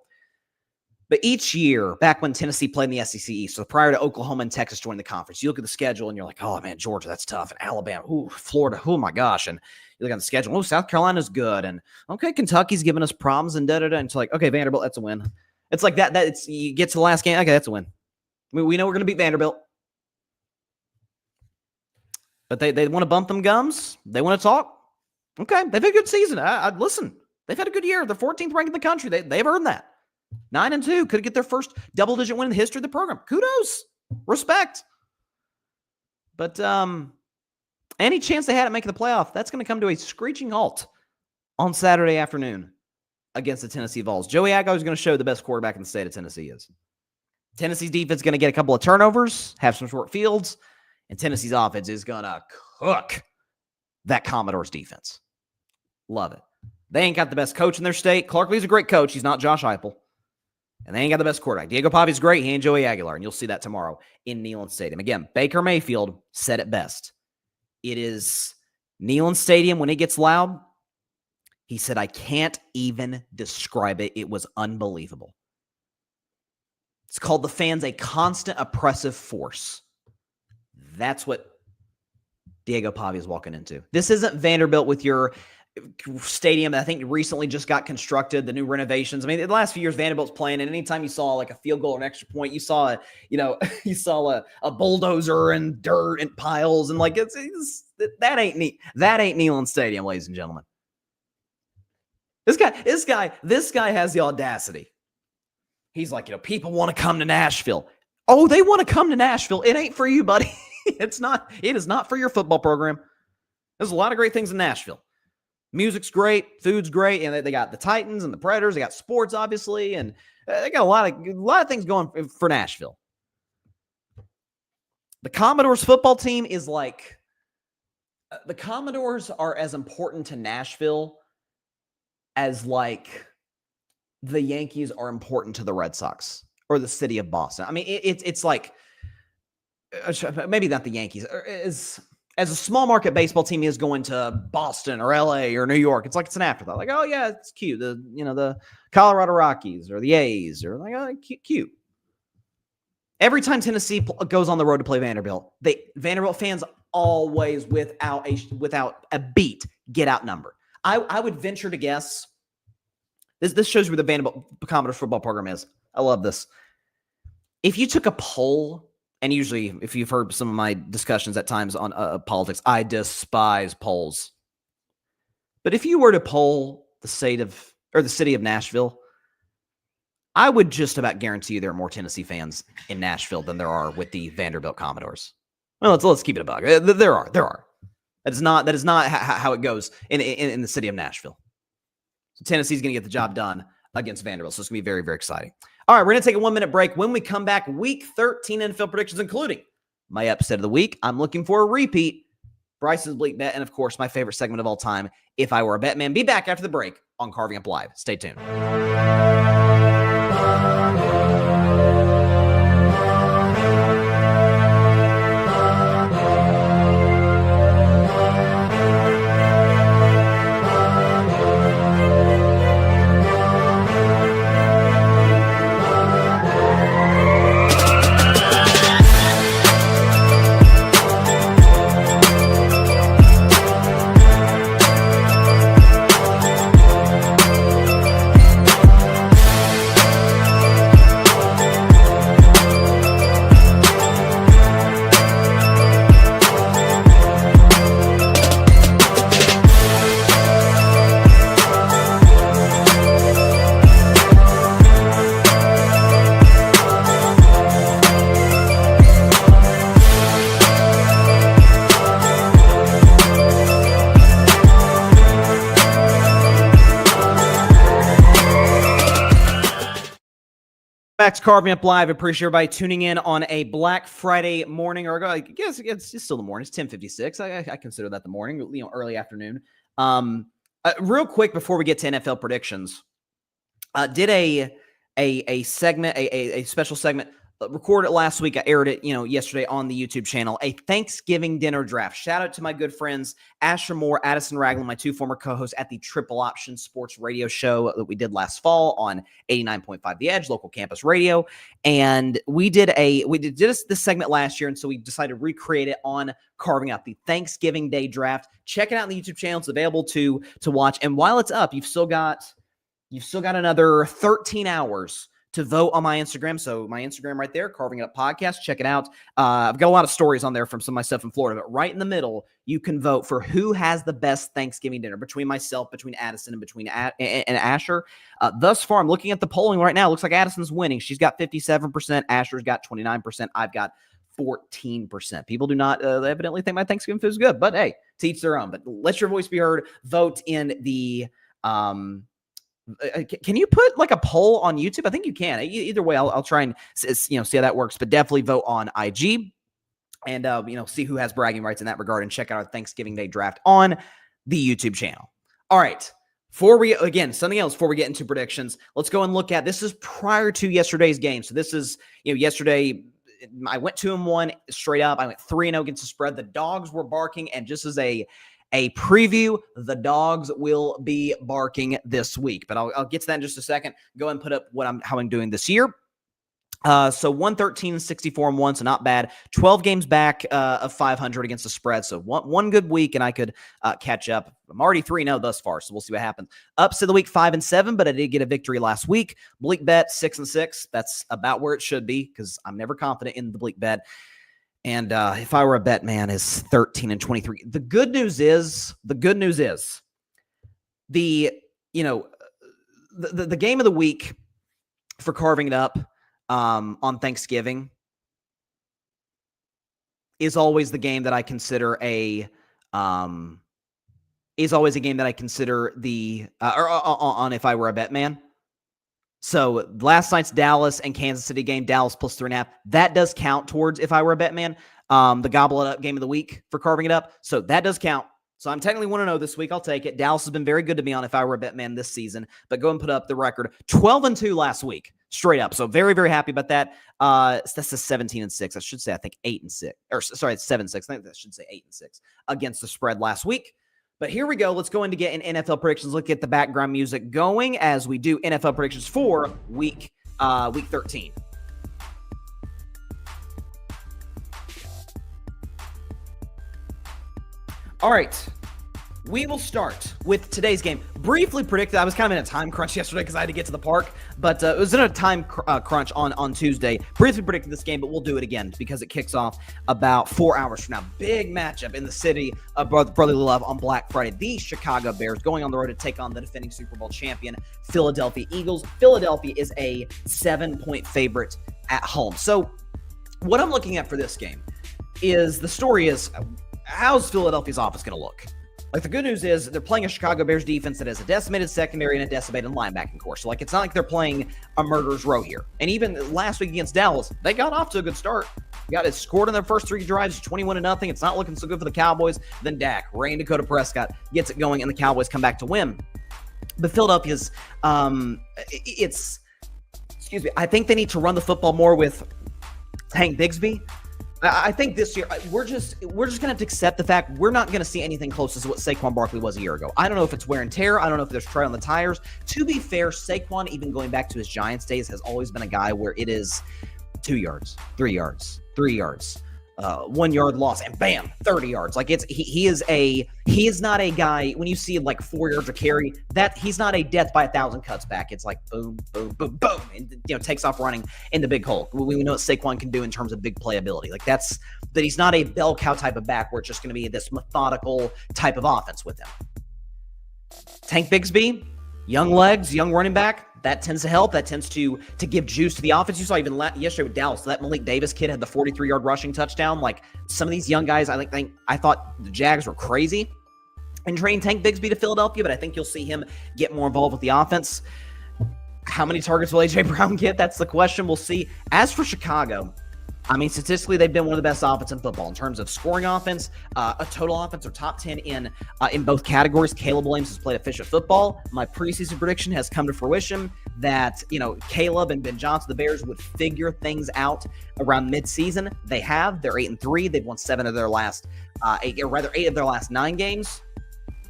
But each year, back when Tennessee played in the SEC East, so prior to Oklahoma and Texas joining the conference, you look at the schedule and you're like, oh man, Georgia, that's tough. And Alabama, Florida, oh my gosh. And you look on the schedule, South Carolina's good. And okay, Kentucky's giving us problems and da-da-da. And it's like, okay, Vanderbilt, that's a win. It's like that. You get to the last game, okay, that's a win. We know we're going to beat Vanderbilt. But they want to bump them gums. They want to talk. Okay, they've had a good season. Listen, they've had a good year. They're 14th ranked in the country. They've earned that. 9-2 could get their first double-digit win in the history of the program. Kudos, respect. But any chance they had at making the playoff, that's going to come to a screeching halt on Saturday afternoon against the Tennessee Vols. Joey Ago is going to show the best quarterback in the state of Tennessee is. Tennessee's defense is going to get a couple of turnovers, have some short fields, and Tennessee's offense is going to cook that Commodores defense. Love it. They ain't got the best coach in their state. Clark Lee's a great coach. He's not Josh Heupel. And they ain't got the best quarterback. Diego Pavia's great. He ain't Joey Aguilar. And you'll see that tomorrow in Neyland Stadium. Again, Baker Mayfield said it best. It is Neyland Stadium when it gets loud. He said, I can't even describe it. It was unbelievable. It's called the fans a constant oppressive force. That's what Diego Pavia is walking into. This isn't Vanderbilt with your stadium that I think recently just got constructed, the new renovations. I mean, in the last few years, Vanderbilt's playing, and anytime you saw like a field goal or an extra point, you saw you saw a bulldozer and dirt and piles, and like that ain't Neyland Stadium, ladies and gentlemen. This guy has the audacity. He's like, people want to come to Nashville. Oh, they want to come to Nashville. It ain't for you, buddy. It is not for your football program. There's a lot of great things in Nashville. Music's great, food's great, and they got the Titans and the Predators. They got sports, obviously, and they got a lot of things going for Nashville. The Commodores football team is like the Commodores are as important to Nashville as like the Yankees are important to the Red Sox or the city of Boston. I mean, it's like maybe not the Yankees. As a small market baseball team is going to Boston or LA or New York, it's like it's an afterthought. Like, oh yeah, it's cute. The Colorado Rockies or the A's or like, oh, cute. Every time Tennessee goes on the road to play Vanderbilt, Vanderbilt fans always without a beat get outnumbered. I would venture to guess. This shows where the Vanderbilt Commodores football program is. I love this. If you took a poll. And usually, if you've heard some of my discussions at times on politics, I despise polls. But if you were to poll the city of Nashville, I would just about guarantee you there are more Tennessee fans in Nashville than there are with the Vanderbilt Commodores. Well, let's keep it a bug. There are. That is not how it goes in the city of Nashville. So Tennessee's going to get the job done against Vanderbilt. So it's going to be very, very exciting. All right, we're going to take a 1-minute break. When we come back, Week 13 NFL predictions, including my upset of the week. I'm looking for a repeat. Bryson's Bleak Bet, and of course, my favorite segment of all time, If I Were a Bettin Man. Be back after the break on Carving Up Live. Stay tuned. back to Carving Up Live. Appreciate everybody tuning in on a Black Friday morning, or I guess it's still the morning. It's 10:56. I consider that the morning, early afternoon. Real quick before we get to NFL predictions, did a segment, a special segment. Recorded it last week. I aired it, yesterday on the YouTube channel. A Thanksgiving dinner draft. Shout out to my good friends Asher Moore, Addison Ragland, my two former co-hosts at the Triple Option Sports Radio show that we did last fall on 89.5 The Edge, local campus radio. And we did this segment last year, and so we decided to recreate it on Carving Out the Thanksgiving Day draft. Check it out on the YouTube channel. It's available to watch. And while it's up, you've still got another 13 hours to vote on my Instagram. So my Instagram right there, Carving It Up Podcast. Check it out. I've got a lot of stories on there from some of my stuff in Florida, but right in the middle, you can vote for who has the best Thanksgiving dinner between myself, between Addison, and between and Asher. Thus far, I'm looking at the polling right now. It looks like Addison's winning. She's got 57%. Asher's got 29%. I've got 14%. People do not evidently think my Thanksgiving food is good, but hey, to each their own. But let your voice be heard. Vote in the can you put like a poll on YouTube? I think you can. Either way, I'll try and see how that works. But definitely vote on IG, and see who has bragging rights in that regard, and check out our Thanksgiving Day draft on the YouTube channel. All right. Something else before we get into predictions. Let's go and look at this. Is prior to yesterday's game. So this is yesterday. I went 2-1 straight up. I went 3-0 against the spread. The dogs were barking, and just as a preview, the dogs will be barking this week, but I'll get to that in just a second. Go and put up how I'm doing this year. So 113, 64-1, so not bad. 12 games back of 500 against the spread. So one good week, and I could catch up. I'm already 3-0 thus far, so we'll see what happens. Ups to the week 5-7, but I did get a victory last week. Bleak bet 6-6. That's about where it should be because I'm never confident in the Bleak bet. And if I were a bet man, is 13-23. The good news is the game of the week for Carving It Up on Thanksgiving is always the game that I consider on if I were a bet man. So last night's Dallas and Kansas City game, Dallas plus 3.5. That does count towards if I were a bet man. The Gobble It Up game of the week for Carving It Up. So that does count. So I'm technically 1-0 this week. I'll take it. Dallas has been very good to me on if I were a bet man this season. But go and put up the record. 12-2 last week, straight up. So very, very happy about that. That's a 17-6. I should say, I think 8-6. Or sorry, it's 7-6. I think that should say 8-6 against the spread last week. But here we go. Let's go in to get in NFL predictions. Look at the background music going as we do NFL predictions for week 13. All right. We will start with today's game. Briefly predicted, I was kind of in a time crunch yesterday because I had to get to the park, but it was in a time crunch on Tuesday. Briefly predicted this game, but we'll do it again because it kicks off about 4 hours from now. Big matchup in the city of brotherly love on Black Friday. The Chicago Bears going on the road to take on the defending Super Bowl champion, Philadelphia Eagles. Philadelphia is a 7-point favorite at home. So what I'm looking at for this game is the story is, how's Philadelphia's offense going to look? Like, the good news is they're playing a Chicago Bears defense that has a decimated secondary and a decimated linebacking core. So, it's not like they're playing a murderer's row here. And even last week against Dallas, they got off to a good start. Scored in their first 3 drives, 21-0. It's not looking so good for the Cowboys. Then Dak, Ray and Dakota Prescott gets it going, and the Cowboys come back to win. But Philadelphia's, I think they need to run the football more with Hank Bigsby. I think this year we're just going to have to accept the fact we're not going to see anything close to what Saquon Barkley was a year ago. I don't know if it's wear and tear. I don't know if there's tread on the tires. To be fair, Saquon, even going back to his Giants days, has always been a guy where it is 2 yards, 3 yards, 3 yards, 1 yard loss, and bam, 30 yards. He is not a guy when you see 4 yards of carry, that he's not a death by 1,000 cuts back. It's like boom, boom, boom, boom, and takes off running in the big hole. We know what Saquon can do in terms of big playability. That he's not a bell cow type of back where it's just going to be this methodical type of offense with him. Tank Bigsby, young legs, young running back. That tends to help. That tends to give juice to the offense. You saw even yesterday with Dallas, that Malik Davis kid had the 43-yard rushing touchdown. Some of these young guys, I thought the Jags were crazy in trading Tank Bigsby to Philadelphia, but I think you'll see him get more involved with the offense. How many targets will A.J. Brown get? That's the question. We'll see. As for Chicago, I mean, statistically, they've been one of the best offense in football in terms of scoring offense, a total offense, or top 10 in both categories. Caleb Williams has played efficient football. My preseason prediction has come to fruition that, Caleb and Ben Johnson, the Bears, would figure things out around midseason. They have. They're 8-3. They've won 8 of their last 9 games.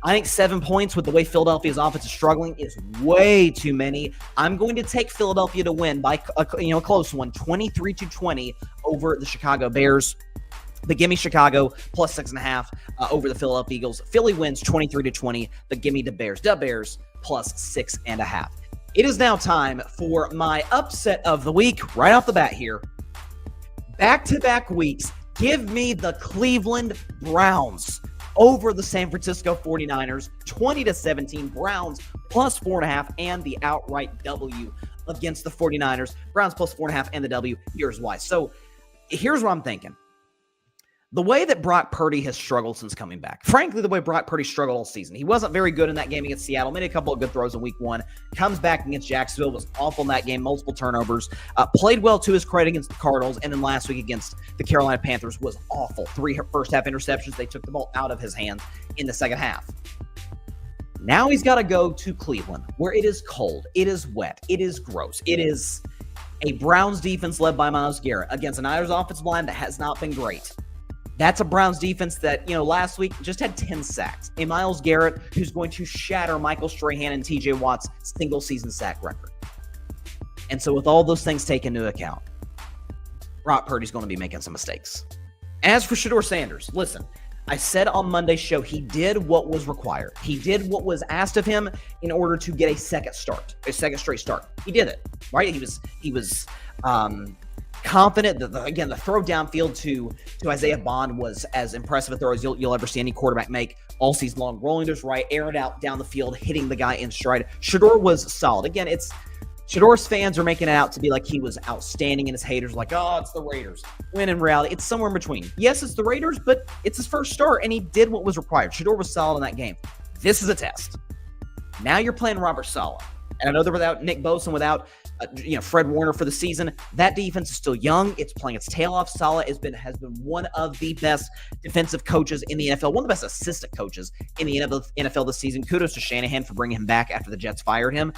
I think 7 points with the way Philadelphia's offense is struggling is way too many. I'm going to take Philadelphia to win by a close one, 23-20 over the Chicago Bears. But give me Chicago plus 6.5 over the Philadelphia Eagles. Philly wins 23-20, but give me the Bears. The Bears plus 6.5. It is now time for my upset of the week. Right off the bat here, back-to-back weeks. Give me the Cleveland Browns over the San Francisco 49ers, 20-17, Browns plus 4.5, and the outright W against the 49ers. Browns plus 4.5 and the W. Here's why. So here's what I'm thinking. The way that Brock Purdy has struggled since coming back, frankly, the way Brock Purdy struggled all season. He wasn't very good in that game against Seattle, made a couple of good throws in week 1, comes back against Jacksonville, was awful in that game, multiple turnovers, played well to his credit against the Cardinals, and then last week against the Carolina Panthers was awful. 3 first-half interceptions. They took the ball out of his hands in the second half. Now he's got to go to Cleveland, where it is cold, it is wet, it is gross, it is a Browns defense led by Myles Garrett against a Niners offensive line that has not been great. That's a Browns defense that, last week just had 10 sacks. A Myles Garrett who's going to shatter Michael Strahan and TJ Watt's single-season sack record. And so with all those things taken into account, Brock Purdy's going to be making some mistakes. As for Shedeur Sanders, listen, I said on Monday's show he did what was required. He did what was asked of him in order to get a second straight start. He did it, right? He was confident that the throw downfield to Isaiah Bond was as impressive a throw as you'll ever see any quarterback make all season long. Rolling to his right, airing it out down the field, hitting the guy in stride. Shedeur was solid. Again, Shedeur's fans are making it out to be like he was outstanding, and his haters are like, oh, it's the Raiders. When in reality, it's somewhere in between. Yes, it's the Raiders, but it's his first start, and he did what was required. Shedeur was solid in that game. This is a test. Now you're playing Robert Saleh. And I know they're without Nick Bosa, without Fred Warner for the season. That defense is still young. It's playing its tail off. Saleh has been one of the best defensive coaches in the NFL, one of the best assistant coaches in the NFL this season. Kudos to Shanahan for bringing him back after the Jets fired him.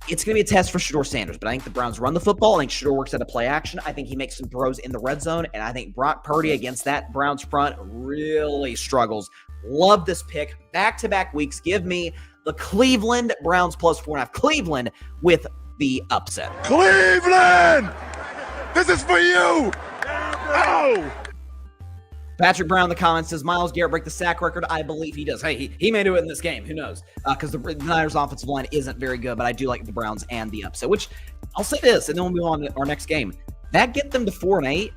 It's going to be a test for Shedeur Sanders, but I think the Browns run the football. I think Shedeur works out of play action. I think he makes some throws in the red zone, and I think Brock Purdy against that Browns front really struggles. Love this pick. Back-to-back weeks. Give me the Cleveland Browns plus 4.5. Cleveland with the upset. Cleveland! This is for you! Oh! Patrick Brown in the comments says, Myles Garrett break the sack record. I believe he does. Hey, he may do it in this game. Who knows? Because the Niners offensive line isn't very good, but I do like the Browns and the upset, which I'll say this, and then we'll move on to our next game. That get them to 4-8.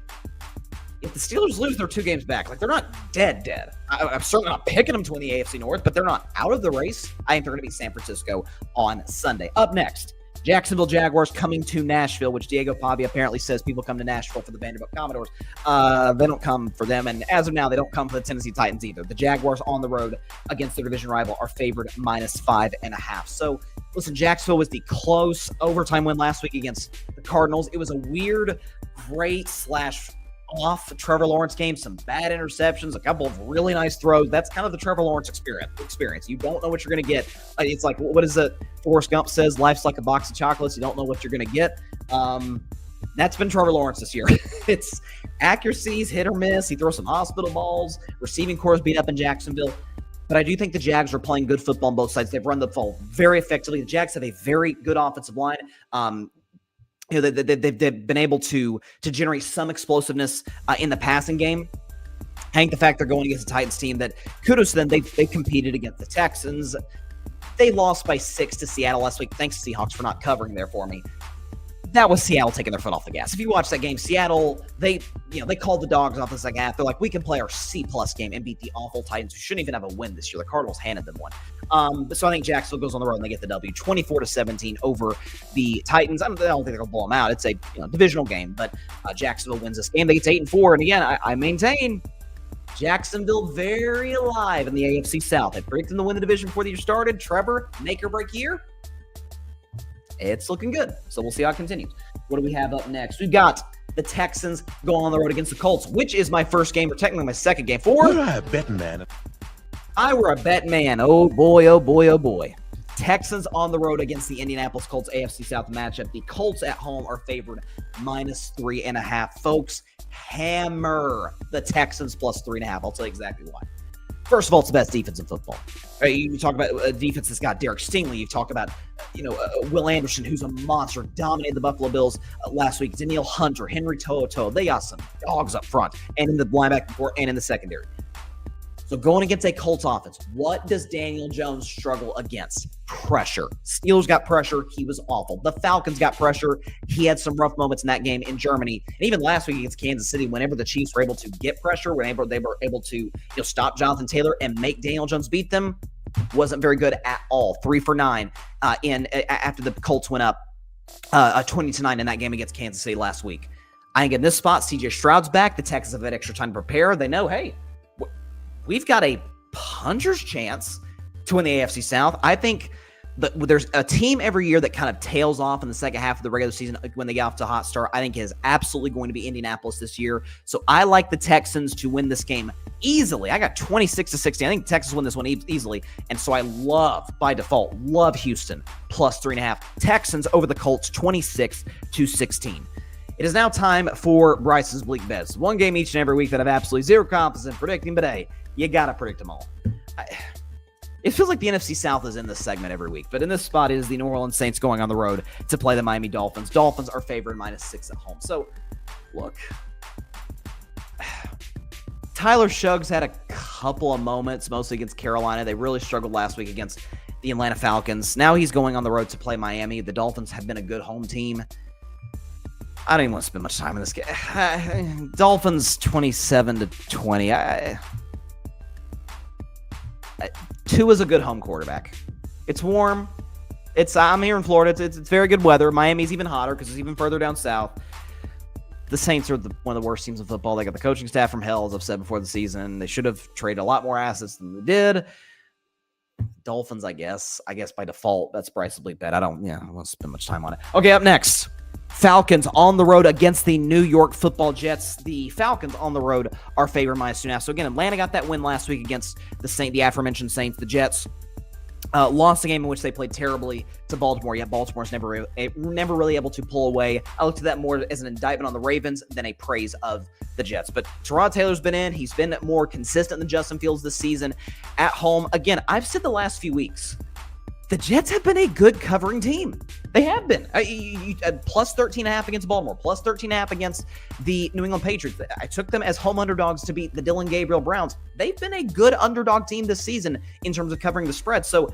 If the Steelers lose, they're 2 games back. Like, they're not dead. I'm certainly not picking them to win the AFC North, but they're not out of the race. I think they're going to beat San Francisco on Sunday. Up next, Jacksonville Jaguars coming to Nashville, which Diego Pavia apparently says people come to Nashville for the Vanderbilt Commodores. They don't come for them, and as of now, they don't come for the Tennessee Titans either. The Jaguars on the road against their division rival are favored -5.5. So, listen, Jacksonville was the close overtime win last week against the Cardinals. It was a weird, great / off Trevor Lawrence game, some bad interceptions, a couple of really nice throws. That's kind of the Trevor Lawrence experience. You don't know what you're going to get. It's like, what is it? Forrest Gump says, life's like a box of chocolates. You don't know what you're going to get. That's been Trevor Lawrence this year. It's accuracies, hit or miss. He throws some hospital balls. Receiving cores beat up in Jacksonville. But I do think the Jags are playing good football on both sides. They've run the ball very effectively. The Jags have a very good offensive line. They've been able to generate some explosiveness in the passing game. I think the fact they're going against a Titans team that, kudos to them, they competed against the Texans. They lost by 6 to Seattle last week. Thanks to Seahawks for not covering there for me. That was Seattle taking their foot off the gas. If you watch that game, Seattle, they called the dogs off the second half. They're like, we can play our C-plus game and beat the awful Titans, who shouldn't even have a win this year. The Cardinals handed them one. So I think Jacksonville goes on the road and they get the W, 24-17 over the Titans. I don't think they're going to blow them out. It's a divisional game, but Jacksonville wins this game. They get to 8-4, and again, I maintain Jacksonville very alive in the AFC South. I predicted them to win the division before the year started. Trevor, make or break year. It's looking good. So we'll see how it continues. What do we have up next? We've got the Texans going on the road against the Colts, which is my first game, or technically my second game for. Bettin Man. I were a bet man. Oh boy, oh boy, oh boy. Texans on the road against the Indianapolis Colts AFC South matchup. The Colts at home are favored -3.5. Folks, hammer the Texans +3.5. I'll tell you exactly why. First of all, it's the best defense in football. You talk about a defense that's got Derek Stingley. You talk about, Will Anderson, who's a monster, dominated the Buffalo Bills last week. Danielle Hunter, Henry To'oTo'o. They got some dogs up front and in the linebacker core and in the secondary. So going against a Colts offense, what does Daniel Jones struggle against? Pressure. Steelers got pressure. He was awful. The Falcons got pressure. He had some rough moments in that game in Germany. And even last week against Kansas City, whenever the Chiefs were able to get pressure, whenever they were able to stop Jonathan Taylor and make Daniel Jones beat them, wasn't very good at all. 3 for 9 after the Colts went up 20-9 in that game against Kansas City last week. I think in this spot, CJ Stroud's back. The Texans have had extra time to prepare. They know, hey, we've got a puncher's chance to win the AFC South. I think that there's a team every year that kind of tails off in the second half of the regular season when they get off to a hot start. I think it is absolutely going to be Indianapolis this year. So I like the Texans to win this game easily. I got 26-16. I think the Texans win this one easily. And so I by default, love Houston +3.5. Texans over the Colts 26-16. It is now time for Bryson's Bleak Bets. One game each and every week that I have absolutely zero confidence in predicting, but hey, you got to predict them all. It feels like the NFC South is in this segment every week, but in this spot is the New Orleans Saints going on the road to play the Miami Dolphins. Dolphins are favored -6 at home. So, look, Tyler Suggs had a couple of moments, mostly against Carolina. They really struggled last week against the Atlanta Falcons. Now he's going on the road to play Miami. The Dolphins have been a good home team. I don't even want to spend much time in this game. Dolphins 27-20. Tua's a good home quarterback. It's warm. I'm here in Florida. It's very good weather. Miami's even hotter because it's even further down south. The Saints are one of the worst teams in football. They got the coaching staff from hell, as I've said before the season. They should have traded a lot more assets than they did. Dolphins, I guess by default, that's Bryson Bleak bet. I don't want to spend much time on it. Okay, up next. Falcons on the road against the New York Football Jets. The Falcons on the road are favored -2.5. So again, Atlanta got that win last week against the aforementioned Saints. The Jets lost a game in which they played terribly to Baltimore. Yet Baltimore's never really able to pull away. I looked at that more as an indictment on the Ravens than a praise of the Jets. But Tyrod Taylor's been in. He's been more consistent than Justin Fields this season at home. Again, I've said the last few weeks, the Jets have been a good covering team. They have been. +13.5 against Baltimore, +13.5 against the New England Patriots. I took them as home underdogs to beat the Dylan Gabriel Browns. They've been a good underdog team this season in terms of covering the spread. So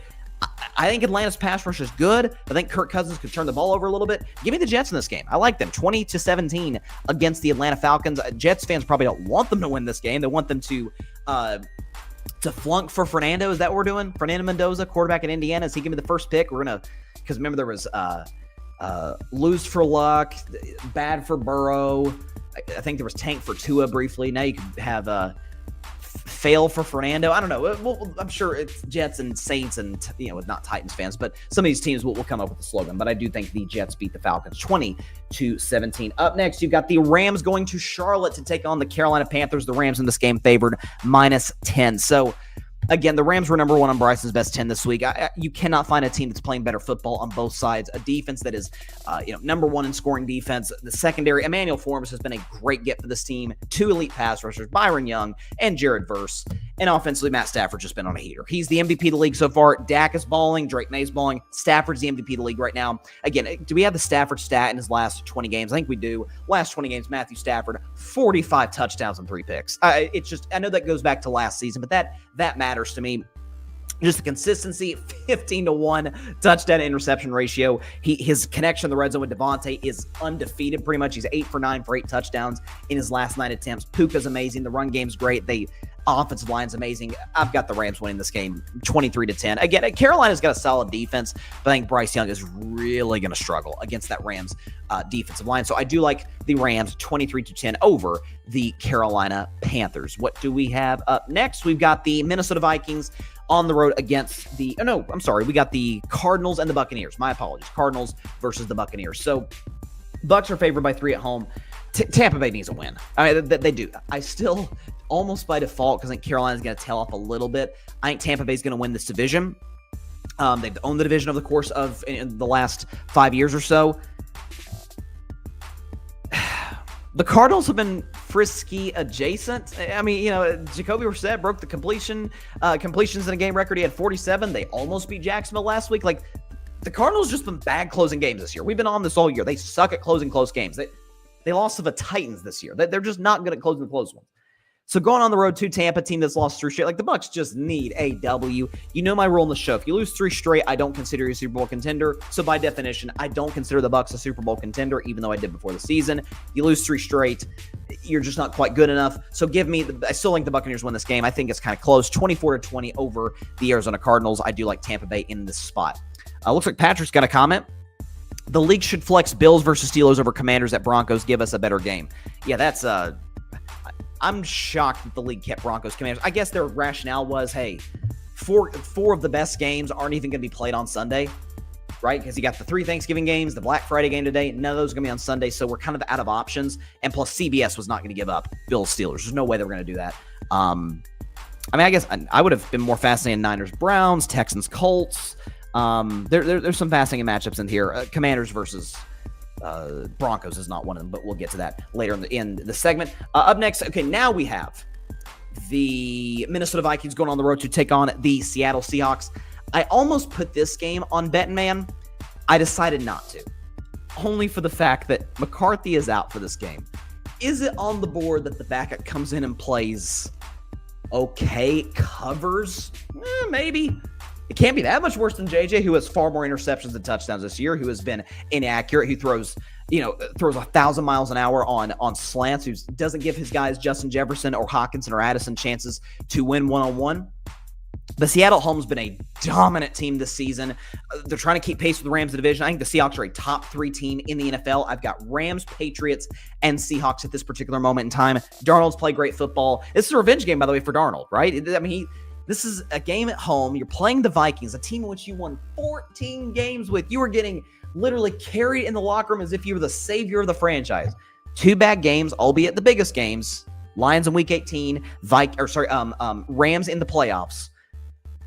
I think Atlanta's pass rush is good. I think Kirk Cousins could turn the ball over a little bit. Give me the Jets in this game. I like them. 20-17 against the Atlanta Falcons. Jets fans probably don't want them to win this game. They want them to flunk for Fernando. Is that what we're doing? Fernando Mendoza, quarterback at Indiana. Is he going to be the first pick? We're going to, because remember there was lose for Luck, bad for Burrow. I think there was tank for Tua briefly. Now you can have fail for Fernando. I don't know. Well, I'm sure it's Jets and Saints and, not Titans fans, but some of these teams will come up with a slogan. But I do think the Jets beat the Falcons 20-17. Up next, you've got the Rams going to Charlotte to take on the Carolina Panthers. The Rams in this game favored -10. So, again, the Rams were number 1 on Bryson's best 10 this week. You cannot find a team that's playing better football on both sides. A defense that is, number 1 in scoring defense. The secondary, Emmanuel Forbes has been a great get for this team. 2 elite pass rushers, Byron Young and Jared Verse. And offensively, Matt Stafford's just been on a heater. He's the MVP of the league so far. Dak is balling. Drake May's balling. Stafford's the MVP of the league right now. Again, do we have the Stafford stat in his last 20 games? I think we do. Last 20 games, Matthew Stafford, 45 touchdowns and 3 picks. I know that goes back to last season, but that matters to me. Just the consistency, 15-1 touchdown to interception ratio. His connection in the red zone with Devontae is undefeated pretty much. He's 8 for 9 for 8 touchdowns in his last 9 attempts. Puka's amazing. The run game's great. The offensive line's amazing. I've got the Rams winning this game 23-10. Again, Carolina's got a solid defense, but I think Bryce Young is really going to struggle against that Rams defensive line. So I do like the Rams 23-10 over the Carolina Panthers. What do we have up next? We've got the Minnesota Vikings on the road against we got the Cardinals and the Buccaneers. My apologies. Cardinals versus the Buccaneers. So Bucs are favored by 3 at home. Tampa Bay needs a win. I mean, they do. I still, almost by default, because I think Carolina's going to tail off a little bit, I think Tampa Bay's going to win this division. They've owned the division over the course of in the last 5 years or so. The Cardinals have been frisky adjacent. I mean, Jacoby Brissett broke the completions in a game record. He had 47. They almost beat Jacksonville last week. Like, the Cardinals just been bad closing games this year. We've been on this all year. They suck at closing close games. They lost to the Titans this year. They're just not good at closing the close ones. So going on the road to Tampa, team that's lost 3 straight, like the Bucs just need a W. You know my rule in the show. If you lose 3 straight, I don't consider you a Super Bowl contender. So by definition, I don't consider the Bucs a Super Bowl contender, even though I did before the season. You lose 3 straight, you're just not quite good enough. So I still think the Buccaneers win this game. I think it's kind of close, 24-20 over the Arizona Cardinals. I do like Tampa Bay in this spot. Looks like Patrick's got a comment. The league should flex Bills versus Steelers over Commanders at Broncos. Give us a better game. Yeah, that's I'm shocked that the league kept Broncos Commanders. I guess their rationale was, hey, four of the best games aren't even going to be played on Sunday, right? Because you got the 3 Thanksgiving games, the Black Friday game today. None of those are going to be on Sunday, so we're kind of out of options. And plus, CBS was not going to give up Bills Steelers. There's no way they were going to do that. I mean, I guess I would have been more fascinated in Niners Browns, Texans Colts. There's some fascinating matchups in here. Commanders versus Broncos is not one of them, but we'll get to that later in the segment. Up next, okay, now we have the Minnesota Vikings going on the road to take on the Seattle Seahawks. I almost put this game on Bettin Man. I decided not to, only for the fact that McCarthy is out for this game. Is it on the board that the backup comes in and plays okay, covers? Maybe. It can't be that much worse than JJ, who has far more interceptions than touchdowns this year, who has been inaccurate, who throws 1,000 miles an hour on slants, who doesn't give his guys Justin Jefferson or Hawkinson or Addison chances to win one-on-one. But Seattle Home's been a dominant team this season. They're trying to keep pace with the Rams division. I think the Seahawks are a top 3 team in the NFL. I've got Rams, Patriots, and Seahawks at this particular moment in time. Darnold's played great football. This is a revenge game, by the way, for Darnold, right? I mean, this is a game at home. You're playing the Vikings, a team in which you won 14 games with. You were getting literally carried in the locker room as if you were the savior of the franchise. 2 bad games, albeit the biggest games. Lions in Week 18, Rams in the playoffs.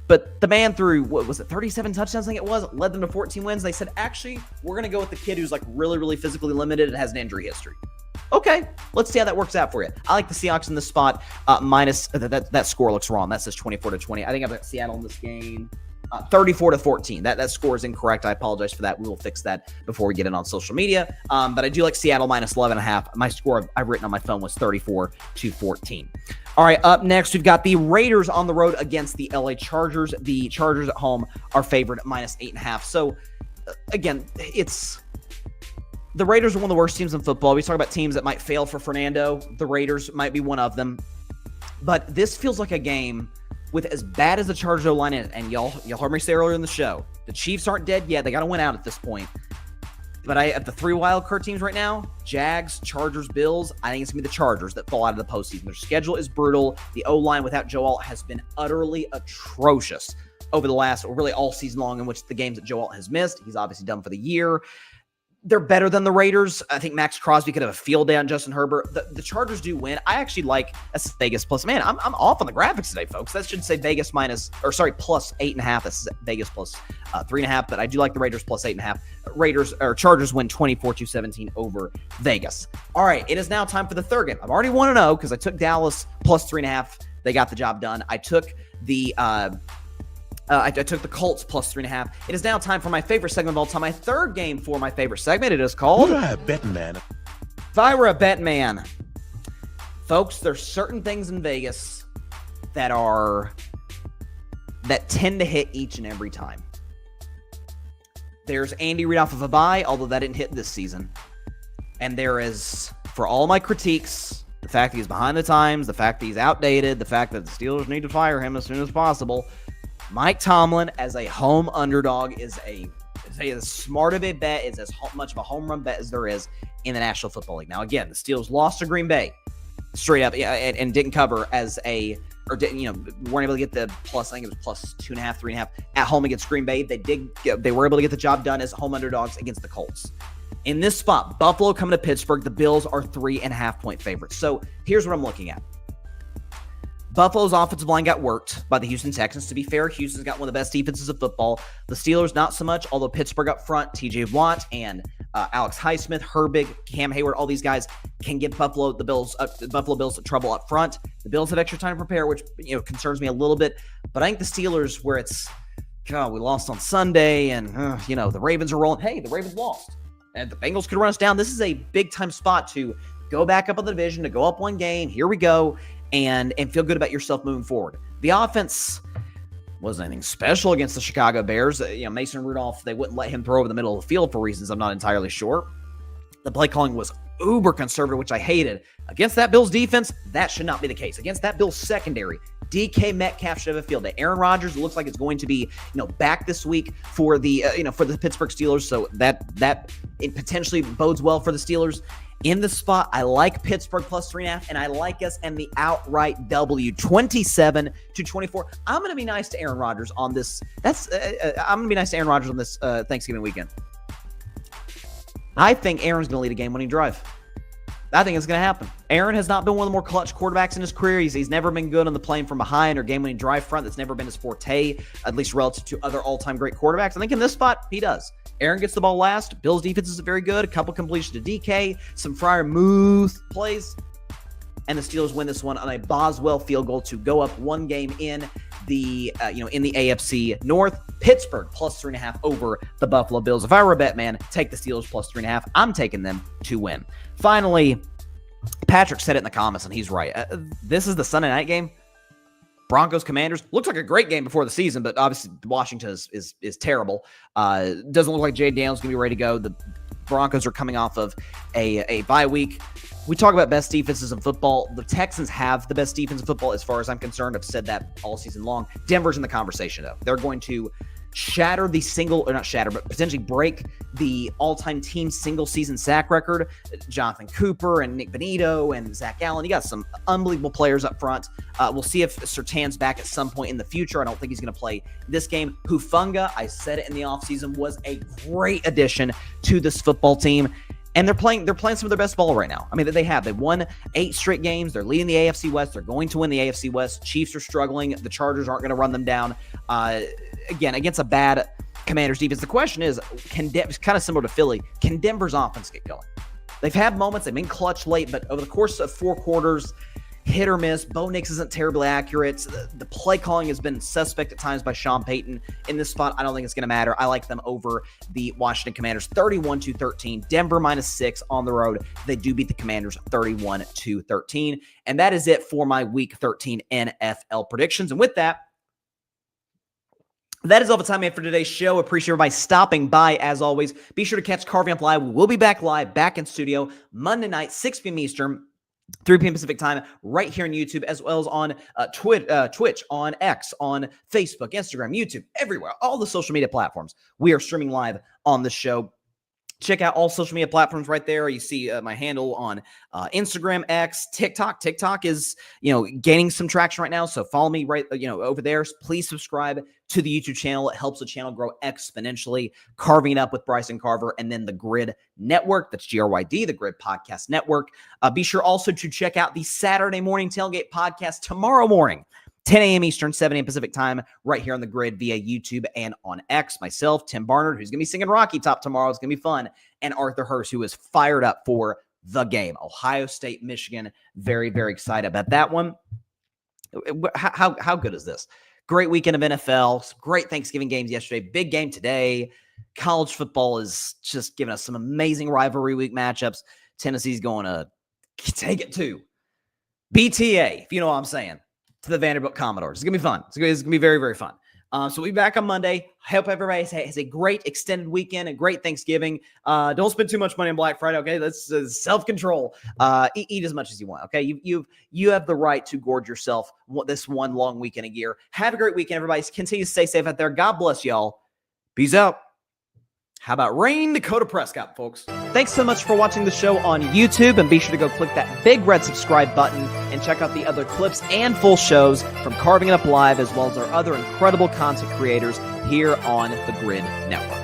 But the man threw, 37 touchdowns, I think it was, led them to 14 wins. They said, actually, we're going to go with the kid who's like really, really physically limited and has an injury history. Okay, let's see how that works out for you. I like the Seahawks in this spot. Minus that score looks wrong. That says 24-20. I think I've got Seattle in this game. 34-14. That score is incorrect. I apologize for that. We will fix that before we get in on social media. But I do like Seattle minus 11.5. My score I've written on my phone was 34-14. All right, up next, we've got the Raiders on the road against the LA Chargers. The Chargers at home are favored at minus 8.5. So, again, the Raiders are one of the worst teams in football. We talk about teams that might fail for Fernando. The Raiders might be one of them. But this feels like a game with as bad as the Chargers O-line is, and y'all heard me say earlier in the show, the Chiefs aren't dead yet. They got to win out at this point. But I have the 3 wild card teams right now, Jags, Chargers, Bills. I think it's going to be the Chargers that fall out of the postseason. Their schedule is brutal. The O-line without Joe Alt has been utterly atrocious over the last, or really all season long, in which the games that Joe Alt has missed. He's obviously done for the year. They're better than the Raiders. I think Max Crosby could have a field day on Justin Herbert. The Chargers do win. I actually like that's Vegas plus. Man, I'm off on the graphics today, folks. That should say Vegas plus 8.5. This is Vegas plus 3.5. But I do like the Raiders plus 8.5. Chargers win 24-17 over Vegas. All right, it is now time for the third game. I'm already 1-0 because I took Dallas plus 3.5. They got the job done. I took the I took the Colts plus 3.5. It is now time for my favorite segment of all time. My third game for my favorite segment. It is called Bettin Man. If I Were a Bettin Man. Folks, there's certain things in Vegas that tend to hit each and every time. There's Andy Reid off of a bye, although that didn't hit this season. And there is, for all my critiques, the fact that he's behind the times, the fact that he's outdated, the fact that the Steelers need to fire him as soon as possible. Mike Tomlin as a home underdog is as smart of a bet, is as much of a home run bet as there is in the National Football League. Now, again, the Steelers lost to Green Bay straight up and didn't cover as a weren't able to get the plus. I think it was plus 2.5, 3.5 at home against Green Bay. They were able to get the job done as home underdogs against the Colts. In this spot, Buffalo coming to Pittsburgh, the Bills are 3.5-point favorites. So here's what I'm looking at. Buffalo's offensive line got worked by the Houston Texans. To be fair, Houston's got one of the best defenses of football. The Steelers, not so much, although Pittsburgh up front, TJ Watt and Alex Highsmith, Herbig, Cam Hayward, all these guys can give Buffalo Bills trouble up front. The Bills have extra time to prepare, which concerns me a little bit. But I think the Steelers, where it's, God, we lost on Sunday, and the Ravens are rolling. Hey, the Ravens lost, and the Bengals could run us down. This is a big-time spot to go back up on the division, to go up one game. Here we go. And feel good about yourself moving forward. The offense wasn't anything special against the Chicago Bears. Mason Rudolph, they wouldn't let him throw over the middle of the field for reasons I'm not entirely sure. The play calling was uber conservative, which I hated. Against that Bills defense, that should not be the case. Against that Bills secondary, DK Metcalf should have a field day. Aaron Rodgers looks like it's going to be, back this week for the Pittsburgh Steelers. So that it potentially bodes well for the Steelers. In the spot, I like Pittsburgh plus 3.5, and I like us and the outright W, 27-24. I'm going to be nice to Aaron Rodgers on this. I'm going to be nice to Aaron Rodgers on this Thanksgiving weekend. I think Aaron's going to lead a game-winning drive. I think it's going to happen. Aaron has not been one of the more clutch quarterbacks in his career. He's never been good on the playing from behind or game-winning drive front. That's never been his forte, at least relative to other all-time great quarterbacks. I think in this spot, he does. Aaron gets the ball last. Bills' defense is very good. A couple completions to DK, some Freiermuth plays, and the Steelers win this one on a Boswell field goal to go up one game in the AFC North. Pittsburgh plus 3.5 over the Buffalo Bills. If I were a bet man, take the Steelers plus 3.5. I'm taking them to win. Finally, Patrick said it in the comments, and he's right. This is the Sunday night game. Broncos Commanders looks like a great game before the season, but obviously Washington is terrible. Doesn't look like Jay Daniels is going to be ready to go. The Broncos are coming off of a bye week. We talk about best defenses in football. The Texans have the best defense in football as far as I'm concerned. I've said that all season long. Denver's in the conversation, though. They're going to shatter the but potentially break the all-time team single-season sack record. Jonathan Cooper and Nick Benito and Zach Allen. You got some unbelievable players up front. We'll see if Surtain's back at some point in the future. I don't think he's going to play this game. Hufanga, I said it in the offseason, was a great addition to this football team. And they're playing some of their best ball right now. I mean, they won 8 straight games. They're leading the AFC West. They're going to win the AFC West. Chiefs are struggling. The Chargers aren't going to run them down. Again, against a bad Commanders defense. The question is, it's kind of similar to Philly. Can Denver's offense get going? They've had moments. They've been clutch late, but over the course of 4 quarters, hit or miss. Bo Nix isn't terribly accurate. The play calling has been suspect at times by Sean Payton. In this spot, I don't think it's going to matter. I like them over the Washington Commanders 31-13. Denver -6 on the road. They do beat the Commanders 31-13. And that is it for my Week 13 NFL predictions. And with that is all the time we have for today's show. Appreciate everybody stopping by as always. Be sure to catch Carving Up Live. We'll be back live, back in studio Monday night, 6 p.m. Eastern. 3 p.m. Pacific time, right here on YouTube, as well as on Twitch, on X, on Facebook, Instagram, YouTube, everywhere, all the social media platforms. We are streaming live on the show. Check out all social media platforms right there. You see my handle on Instagram, X, TikTok. TikTok is, gaining some traction right now. So follow me right, over there. Please subscribe to the YouTube channel. It helps the channel grow exponentially. Carving It Up with Bryson Carver, and then the Grid Network. That's GRYD, the Grid Podcast Network. Be sure also to check out the Saturday Morning Tailgate Podcast tomorrow morning. 10 a.m. Eastern, 7 a.m. Pacific time, right here on the Grid via YouTube and on X. Myself, Tim Barnard, who's going to be singing Rocky Top tomorrow. It's going to be fun. And Arthur Hurst, who is fired up for the game. Ohio State, Michigan. Very, very excited about that one. How good is this? Great weekend of NFL. Great Thanksgiving games yesterday. Big game today. College football is just giving us some amazing rivalry week matchups. Tennessee's going to take it to BTA, if you know what I'm saying, to the Vanderbilt Commodores. It's going to be fun. It's going to be very, very fun. So we'll be back on Monday. I hope everybody has a great extended weekend and great Thanksgiving. Don't spend too much money on Black Friday, okay? That's self-control. Eat as much as you want, okay? You have the right to gorge yourself this one long weekend a year. Have a great weekend, everybody. Continue to stay safe out there. God bless y'all. Peace out. How about rain Dakota Prescott, folks? Thanks so much for watching the show on YouTube, and be sure to go click that big red subscribe button and check out the other clips and full shows from Carving It Up Live, as well as our other incredible content creators here on the Grid Network.